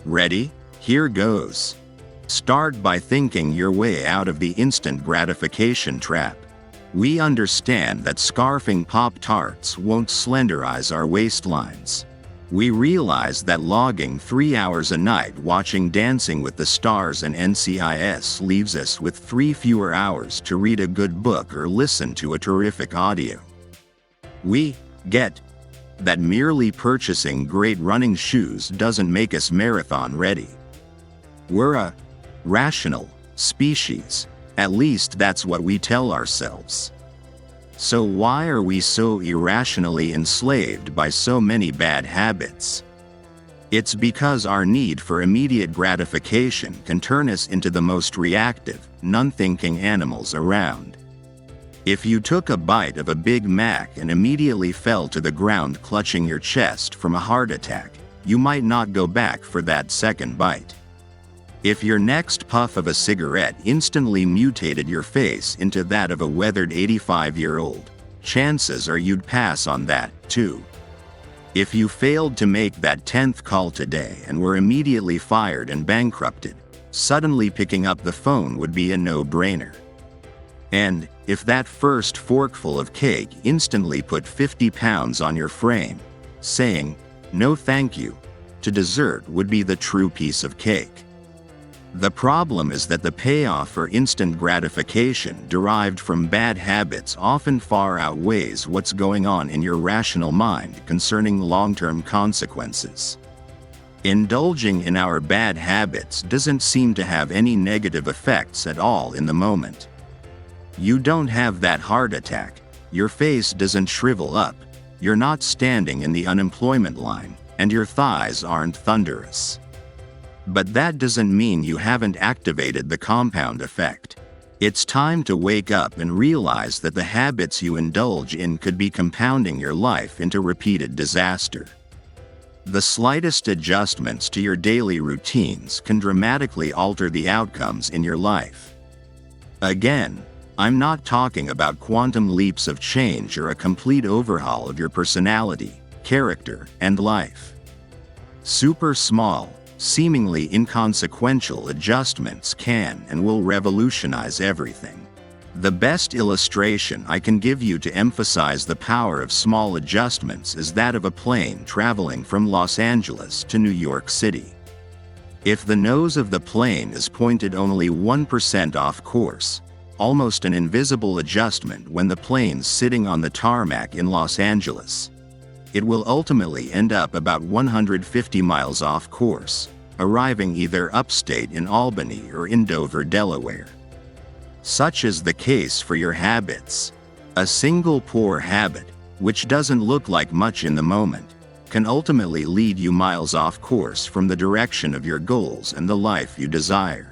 Ready? Here goes. Start by thinking your way out of the instant gratification trap. We understand that scarfing Pop-Tarts won't slenderize our waistlines. We realize that logging 3 hours a night watching Dancing with the Stars and NCIS leaves us with 3 fewer hours to read a good book or listen to a terrific audio. We get that merely purchasing great running shoes doesn't make us marathon ready. We're a rational species. At least that's what we tell ourselves. So why are we so irrationally enslaved by so many bad habits? It's because our need for immediate gratification can turn us into the most reactive, non-thinking animals around. If you took a bite of a Big Mac and immediately fell to the ground clutching your chest from a heart attack, you might not go back for that second bite. If your next puff of a cigarette instantly mutated your face into that of a weathered 85-year-old, chances are you'd pass on that, too. If you failed to make that 10th call today and were immediately fired and bankrupted, suddenly picking up the phone would be a no-brainer. And if that first forkful of cake instantly put 50 pounds on your frame, saying, "No thank you," to dessert would be the true piece of cake. The problem is that the payoff for instant gratification derived from bad habits often far outweighs what's going on in your rational mind concerning long-term consequences. Indulging in our bad habits doesn't seem to have any negative effects at all in the moment. You don't have that heart attack, your face doesn't shrivel up, you're not standing in the unemployment line, and your thighs aren't thunderous. But that doesn't mean you haven't activated the compound effect. It's time to wake up and realize that the habits you indulge in could be compounding your life into repeated disaster. The slightest adjustments to your daily routines can dramatically alter the outcomes in your life. Again, I'm not talking about quantum leaps of change or a complete overhaul of your personality, character, and life. Super small, seemingly inconsequential adjustments can and will revolutionize everything. The best illustration I can give you to emphasize the power of small adjustments is that of a plane traveling from Los Angeles to New York City. If the nose of the plane is pointed only 1% off course, almost an invisible adjustment when the plane's sitting on the tarmac in Los Angeles, it will ultimately end up about 150 miles off course, arriving either upstate in Albany or in Dover, Delaware. Such is the case for your habits. A single poor habit, which doesn't look like much in the moment, can ultimately lead you miles off course from the direction of your goals and the life you desire.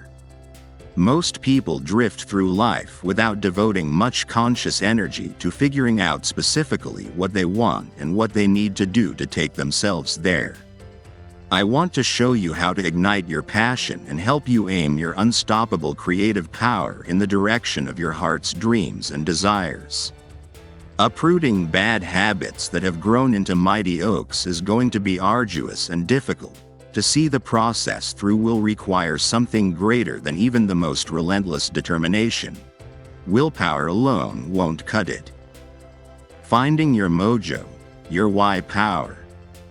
Most people drift through life without devoting much conscious energy to figuring out specifically what they want and what they need to do to take themselves there. I want to show you how to ignite your passion and help you aim your unstoppable creative power in the direction of your heart's dreams and desires. Uprooting bad habits that have grown into mighty oaks is going to be arduous and difficult. To see the process through will require something greater than even the most relentless determination. Willpower alone won't cut it. Finding your mojo, your why power.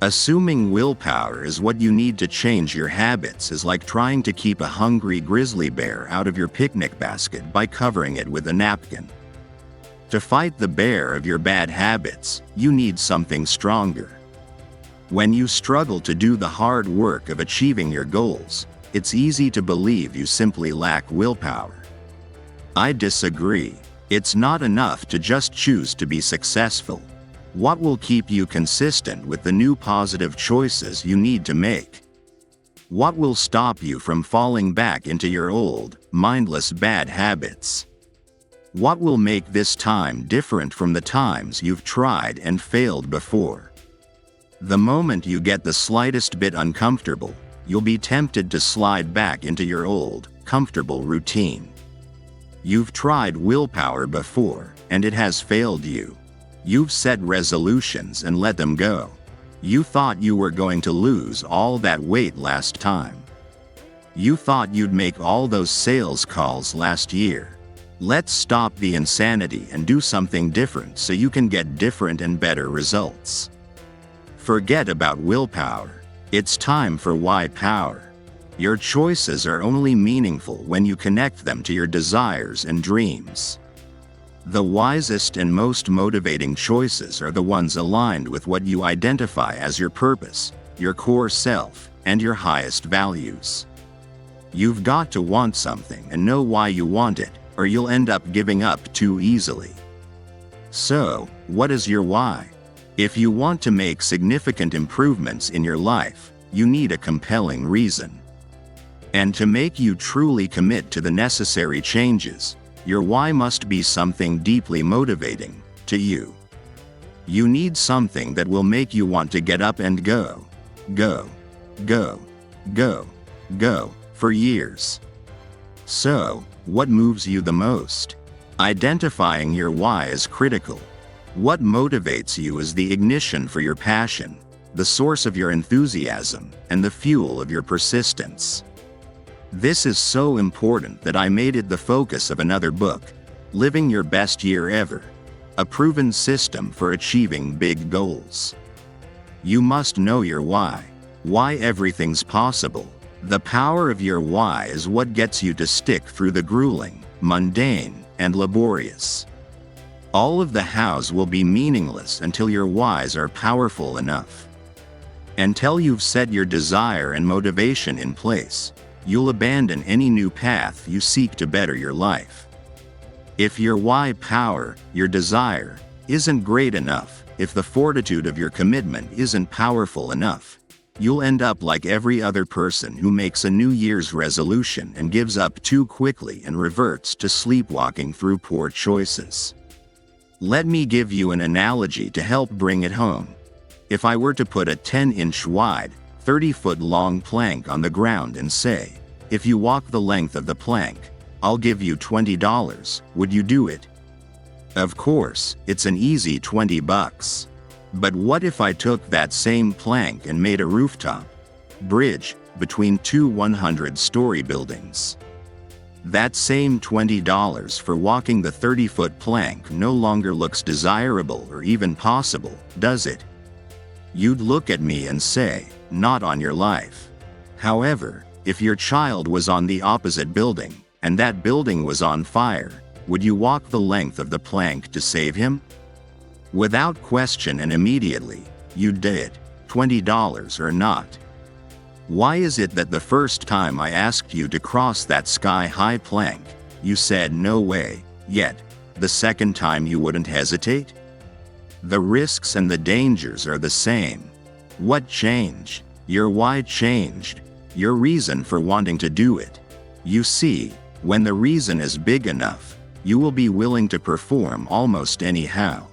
Assuming willpower is what you need to change your habits is like trying to keep a hungry grizzly bear out of your picnic basket by covering it with a napkin. To fight the bear of your bad habits, you need something stronger. When you struggle to do the hard work of achieving your goals, it's easy to believe you simply lack willpower. I disagree. It's not enough to just choose to be successful. What will keep you consistent with the new positive choices you need to make? What will stop you from falling back into your old, mindless bad habits? What will make this time different from the times you've tried and failed before? The moment you get the slightest bit uncomfortable, you'll be tempted to slide back into your old, comfortable routine. You've tried willpower before, and it has failed you. You've set resolutions and let them go. You thought you were going to lose all that weight last time. You thought you'd make all those sales calls last year. Let's stop the insanity and do something different so you can get different and better results. Forget about willpower. It's time for why power. Your choices are only meaningful when you connect them to your desires and dreams. The wisest and most motivating choices are the ones aligned with what you identify as your purpose, your core self, and your highest values. You've got to want something and know why you want it, or you'll end up giving up too easily. So, what is your why? If you want to make significant improvements in your life, you need a compelling reason. And to make you truly commit to the necessary changes, your why must be something deeply motivating to you. You need something that will make you want to get up and go, go, go, go, go, for years. So, what moves you the most? Identifying your why is critical. What motivates you is the ignition for your passion, the source of your enthusiasm, and the fuel of your persistence. This is so important that I made it the focus of another book, Living Your Best Year Ever, a proven system for achieving big goals. You must know your why everything's possible. The power of your why is what gets you to stick through the grueling, mundane, and laborious. All of the hows will be meaningless until your whys are powerful enough. Until you've set your desire and motivation in place, you'll abandon any new path you seek to better your life. If your why power, your desire, isn't great enough, if the fortitude of your commitment isn't powerful enough, you'll end up like every other person who makes a New Year's resolution and gives up too quickly and reverts to sleepwalking through poor choices. Let me give you an analogy to help bring it home. If I were to put a 10-inch wide, 30-foot long plank on the ground and say, if you walk the length of the plank, I'll give you $20, would you do it? Of course, it's an easy $20. But what if I took that same plank and made a rooftop bridge between two 100-story buildings? That same $20 for walking the 30-foot plank no longer looks desirable or even possible, does it? You'd look at me and say, not on your life. However, if your child was on the opposite building, and that building was on fire, would you walk the length of the plank to save him? Without question and immediately, you did, $20 or not. Why is it that the first time I asked you to cross that sky-high plank, you said no way, yet, the second time you wouldn't hesitate? The risks and the dangers are the same. What changed? Your why changed. Your reason for wanting to do it. You see, when the reason is big enough, you will be willing to perform almost anyhow.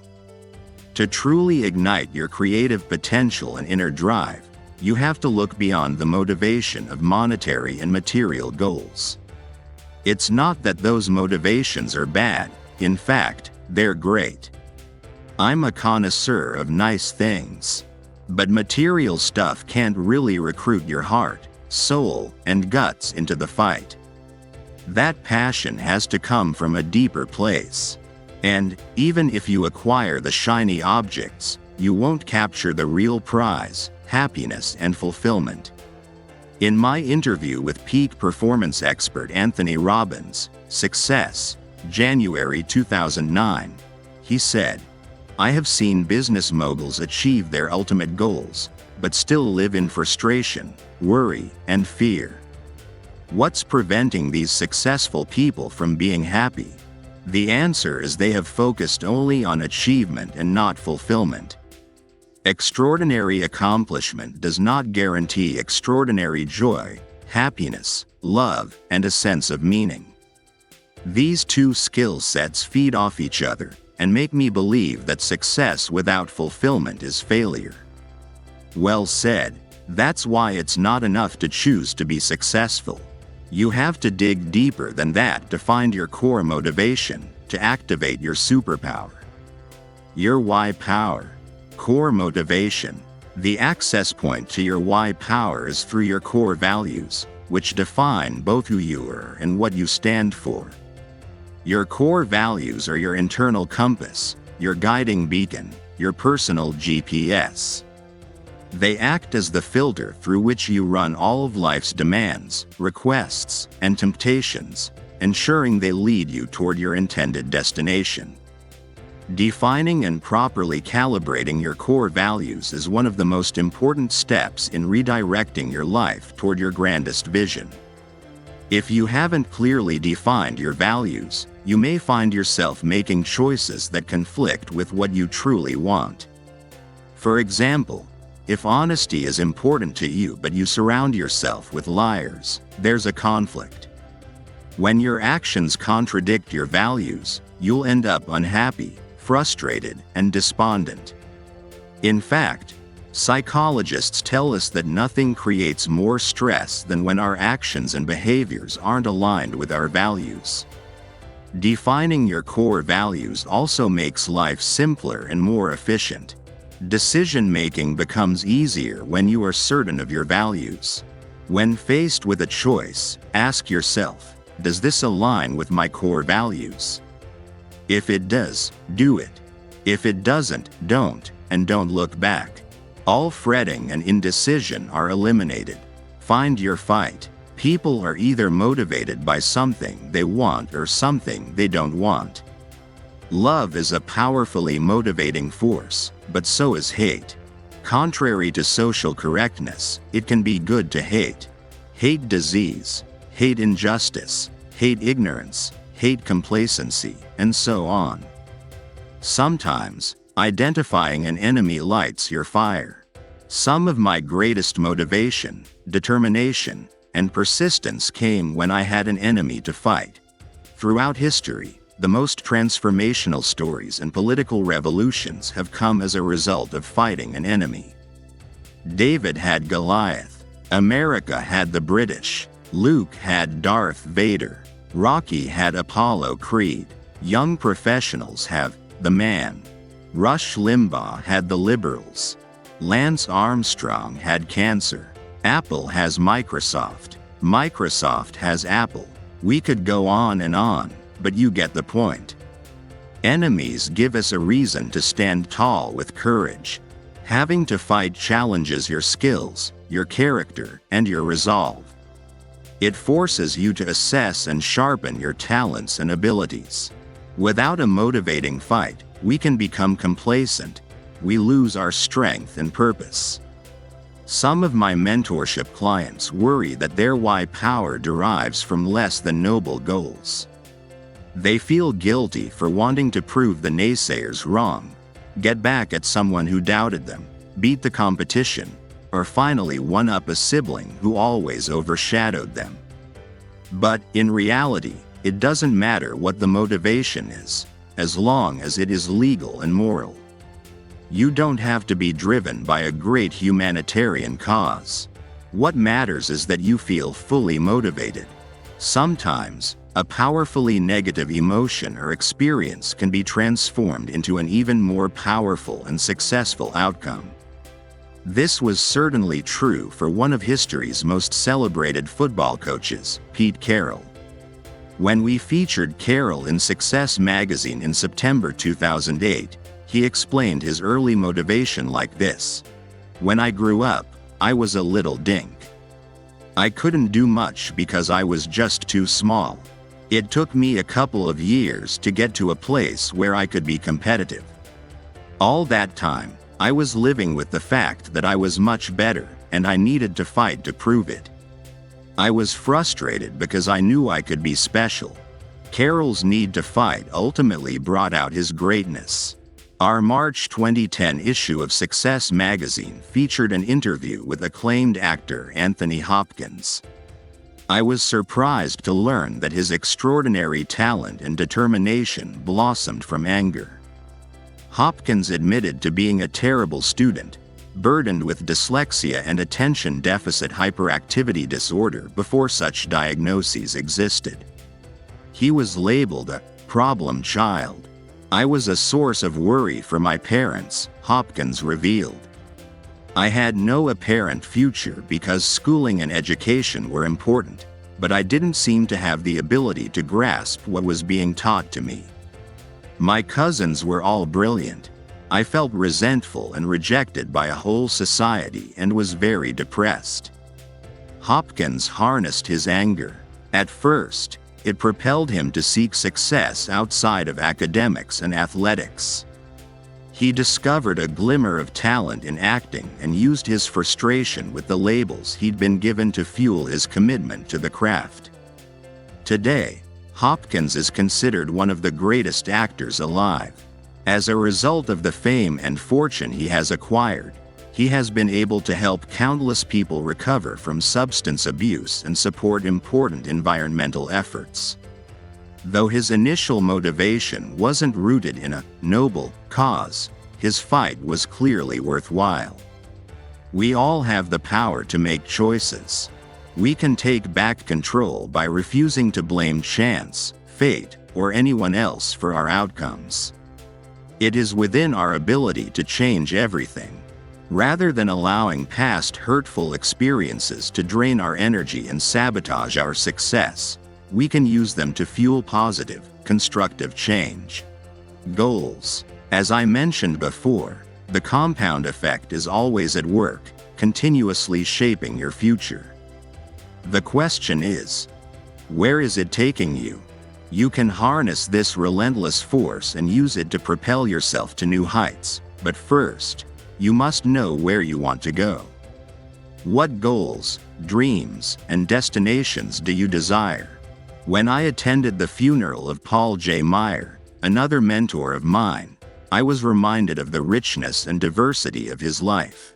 To truly ignite your creative potential and inner drive, you have to look beyond the motivation of monetary and material goals. It's not that those motivations are bad, in fact, they're great. I'm a connoisseur of nice things. But material stuff can't really recruit your heart, soul, and guts into the fight. That passion has to come from a deeper place. And, even if you acquire the shiny objects, you won't capture the real prize, happiness and fulfillment. In my interview with peak performance expert Anthony Robbins, Success, January 2009, he said, I have seen business moguls achieve their ultimate goals, but still live in frustration, worry, and fear. What's preventing these successful people from being happy? The answer is they have focused only on achievement and not fulfillment. Extraordinary accomplishment does not guarantee extraordinary joy, happiness, love, and a sense of meaning. These two skill sets feed off each other, and make me believe that success without fulfillment is failure. Well said. That's why it's not enough to choose to be successful. You have to dig deeper than that to find your core motivation, to activate your superpower. Your why power. Core motivation. The access point to your why power is through your core values, which define both who you are and what you stand for. Your core values are your internal compass, your guiding beacon, your personal GPS. They act as the filter through which you run all of life's demands, requests, and temptations, ensuring they lead you toward your intended destination. Defining and properly calibrating your core values is one of the most important steps in redirecting your life toward your grandest vision. If you haven't clearly defined your values, you may find yourself making choices that conflict with what you truly want. For example, if honesty is important to you but you surround yourself with liars, there's a conflict. When your actions contradict your values, you'll end up unhappy, frustrated, and despondent. In fact, psychologists tell us that nothing creates more stress than when our actions and behaviors aren't aligned with our values. Defining your core values also makes life simpler and more efficient. Decision-making becomes easier when you are certain of your values. When faced with a choice, ask yourself, does this align with my core values? If it does, do it. If it doesn't, don't, and don't look back. All fretting and indecision are eliminated. Find your fight. People are either motivated by something they want or something they don't want. Love is a powerfully motivating force, but so is hate. Contrary to social correctness, it can be good to hate. Hate disease, hate injustice, hate ignorance, hate complacency, and so on. Sometimes, identifying an enemy lights your fire. Some of my greatest motivation, determination, and persistence came when I had an enemy to fight. Throughout history, the most transformational stories and political revolutions have come as a result of fighting an enemy. David had Goliath. America had the British. Luke had Darth Vader. Rocky had Apollo Creed. Young professionals have the Man. Rush Limbaugh had the liberals. Lance Armstrong had cancer. Apple has Microsoft. Microsoft has Apple. We could go on, but you get the point. Enemies give us a reason to stand tall with courage. Having to fight challenges your skills, your character, and your resolve. It forces you to assess and sharpen your talents and abilities. Without a motivating fight, we can become complacent. We lose our strength and purpose. Some of my mentorship clients worry that their why power derives from less than noble goals. They feel guilty for wanting to prove the naysayers wrong, get back at someone who doubted them, beat the competition, or finally one-up a sibling who always overshadowed them. But, in reality, it doesn't matter what the motivation is, as long as it is legal and moral. You don't have to be driven by a great humanitarian cause. What matters is that you feel fully motivated. Sometimes, a powerfully negative emotion or experience can be transformed into an even more powerful and successful outcome. This was certainly true for one of history's most celebrated football coaches, Pete Carroll. When we featured Carroll in Success magazine in September 2008, he explained his early motivation like this: "When I grew up, I was a little dink. I couldn't do much because I was just too small. It took me a couple of years to get to a place where I could be competitive. All that time, I was living with the fact that I was much better, and I needed to fight to prove it. I was frustrated because I knew I could be special." Carroll's need to fight ultimately brought out his greatness. Our March 2010 issue of Success magazine featured an interview with acclaimed actor Anthony Hopkins. I was surprised to learn that his extraordinary talent and determination blossomed from anger. Hopkins admitted to being a terrible student, burdened with dyslexia and attention deficit hyperactivity disorder before such diagnoses existed. He was labeled a problem child. "I was a source of worry for my parents," Hopkins revealed. "I had no apparent future because schooling and education were important, but I didn't seem to have the ability to grasp what was being taught to me. My cousins were all brilliant. I felt resentful and rejected by a whole society and was very depressed. Hopkins harnessed his anger. At first, it propelled him to seek success outside of academics and athletics. He discovered a glimmer of talent in acting and used his frustration with the labels he'd been given to fuel his commitment to the craft. Today, Hopkins is considered one of the greatest actors alive. As a result of the fame and fortune he has acquired, he has been able to help countless people recover from substance abuse and support important environmental efforts. Though his initial motivation wasn't rooted in a noble cause, his fight was clearly worthwhile. We all have the power to make choices. We can take back control by refusing to blame chance, fate, or anyone else for our outcomes. It is within our ability to change everything. Rather than allowing past hurtful experiences to drain our energy and sabotage our success, we can use them to fuel positive, constructive change. Goals. As I mentioned before, the compound effect is always at work, continuously shaping your future. The question is, where is it taking you? You can harness this relentless force and use it to propel yourself to new heights, but first, you must know where you want to go. What goals, dreams, and destinations do you desire? When I attended the funeral of Paul J. Meyer, another mentor of mine, I was reminded of the richness and diversity of his life.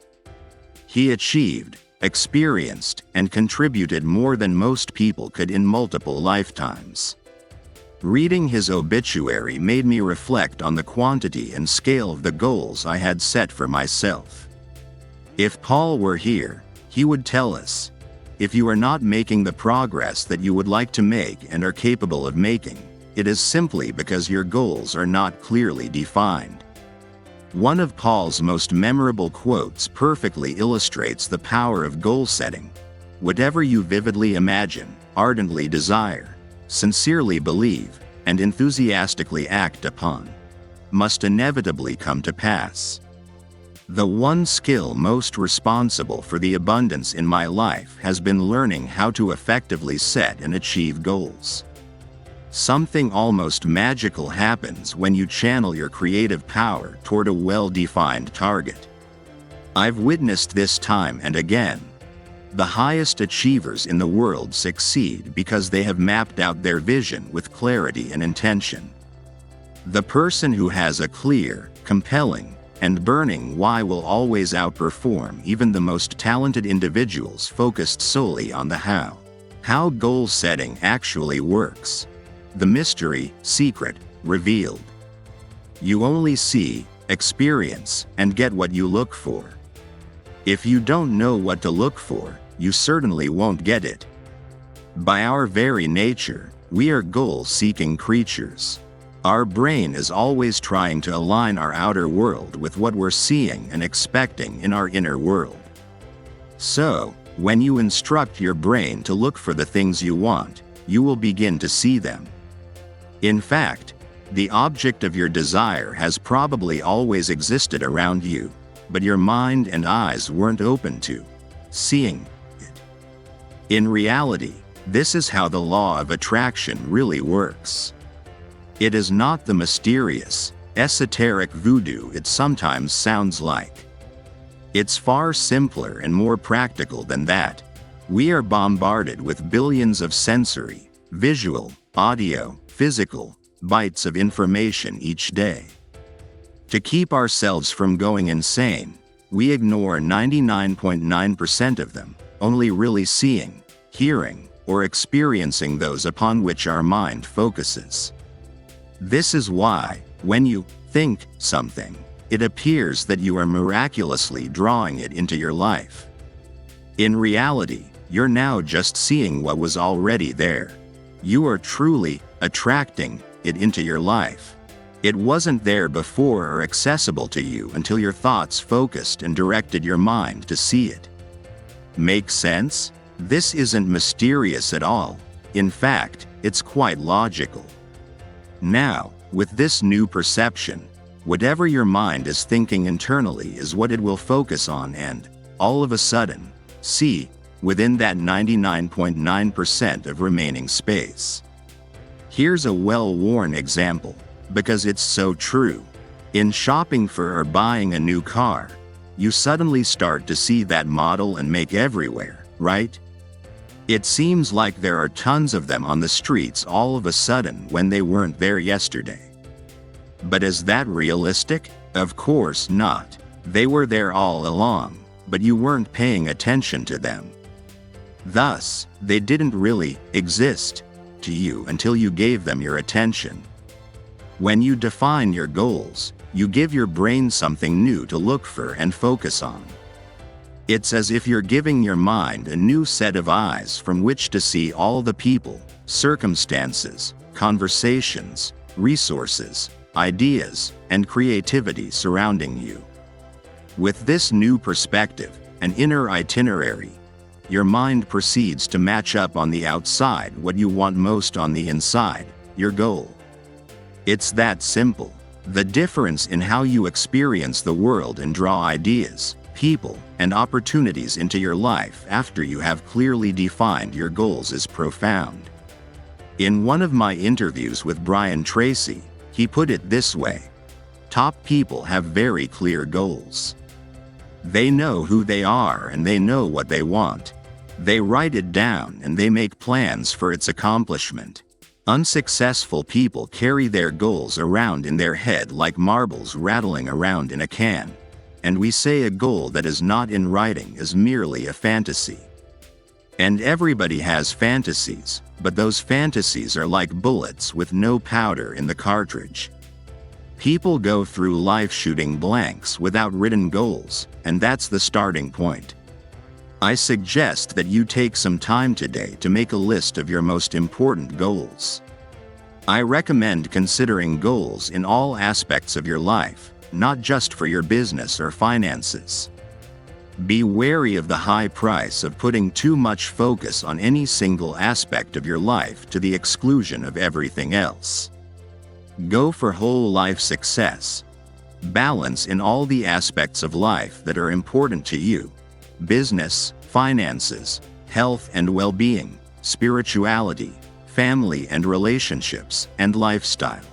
He achieved, experienced, and contributed more than most people could in multiple lifetimes. Reading his obituary made me reflect on the quantity and scale of the goals I had set for myself. If Paul were here, he would tell us, if you are not making the progress that you would like to make and are capable of making, it is simply because your goals are not clearly defined. One of Paul's most memorable quotes perfectly illustrates the power of goal setting. Whatever you vividly imagine, ardently desire, sincerely believe, and enthusiastically act upon, must inevitably come to pass. The one skill most responsible for the abundance in my life has been learning how to effectively set and achieve goals. Something almost magical happens when you channel your creative power toward a well-defined target. I've witnessed this time and again. The highest achievers in the world succeed because they have mapped out their vision with clarity and intention. The person who has a clear, compelling, and burning why will always outperform even the most talented individuals focused solely on the how. How goal setting actually works. The mystery, secret, revealed. You only see, experience, and get what you look for. If you don't know what to look for, you certainly won't get it. By our very nature, we are goal-seeking creatures. Our brain is always trying to align our outer world with what we're seeing and expecting in our inner world. So, when you instruct your brain to look for the things you want, you will begin to see them. In fact, the object of your desire has probably always existed around you, but your mind and eyes weren't open to seeing it. In reality, this is how the law of attraction really works. It is not the mysterious, esoteric voodoo it sometimes sounds like. It's far simpler and more practical than that. We are bombarded with billions of sensory, visual, audio, physical, bytes of information each day. To keep ourselves from going insane, we ignore 99.9% of them, only really seeing, hearing, or experiencing those upon which our mind focuses. This is why, when you think something, it appears that you are miraculously drawing it into your life. In reality, you're now just seeing what was already there. You are truly attracting it into your life. It wasn't there before or accessible to you until your thoughts focused and directed your mind to see it. Make sense? This isn't mysterious at all. In fact, it's quite logical. Now, with this new perception, Whatever your mind is thinking internally is what it will focus on and, all of a sudden, see, within that 99.9% of remaining space. Here's a well-worn example, because it's so true. In shopping for or buying a new car, you suddenly start to see that model and make everywhere, right? It seems like there are tons of them on the streets all of a sudden when they weren't there yesterday. But is that realistic? Of course not. They were there all along, but you weren't paying attention to them. Thus, they didn't really exist to you until you gave them your attention. When you define your goals, you give your brain something new to look for and focus on. It's as if you're giving your mind a new set of eyes from which to see all the people, circumstances, conversations, resources, ideas, and creativity surrounding you. With this new perspective, an inner itinerary, your mind proceeds to match up on the outside what you want most on the inside, your goal. It's that simple. The difference in how you experience the world and draw ideas, people, and opportunities into your life after you have clearly defined your goals is profound. In one of my interviews with Brian Tracy, he put it this way: top people have very clear goals. They know who they are and they know what they want. They write it down and they make plans for its accomplishment. Unsuccessful people carry their goals around in their head like marbles rattling around in a can. And we say a goal that is not in writing is merely a fantasy. And everybody has fantasies, but those fantasies are like bullets with no powder in the cartridge. People go through life shooting blanks without written goals, and that's the starting point. I suggest that you take some time today to make a list of your most important goals. I recommend considering goals in all aspects of your life, not just for your business or finances. Be wary of the high price of putting too much focus on any single aspect of your life to the exclusion of everything else. Go for whole life success. Balance in all the aspects of life that are important to you: business, finances, health and well-being, spirituality, family and relationships, and lifestyle.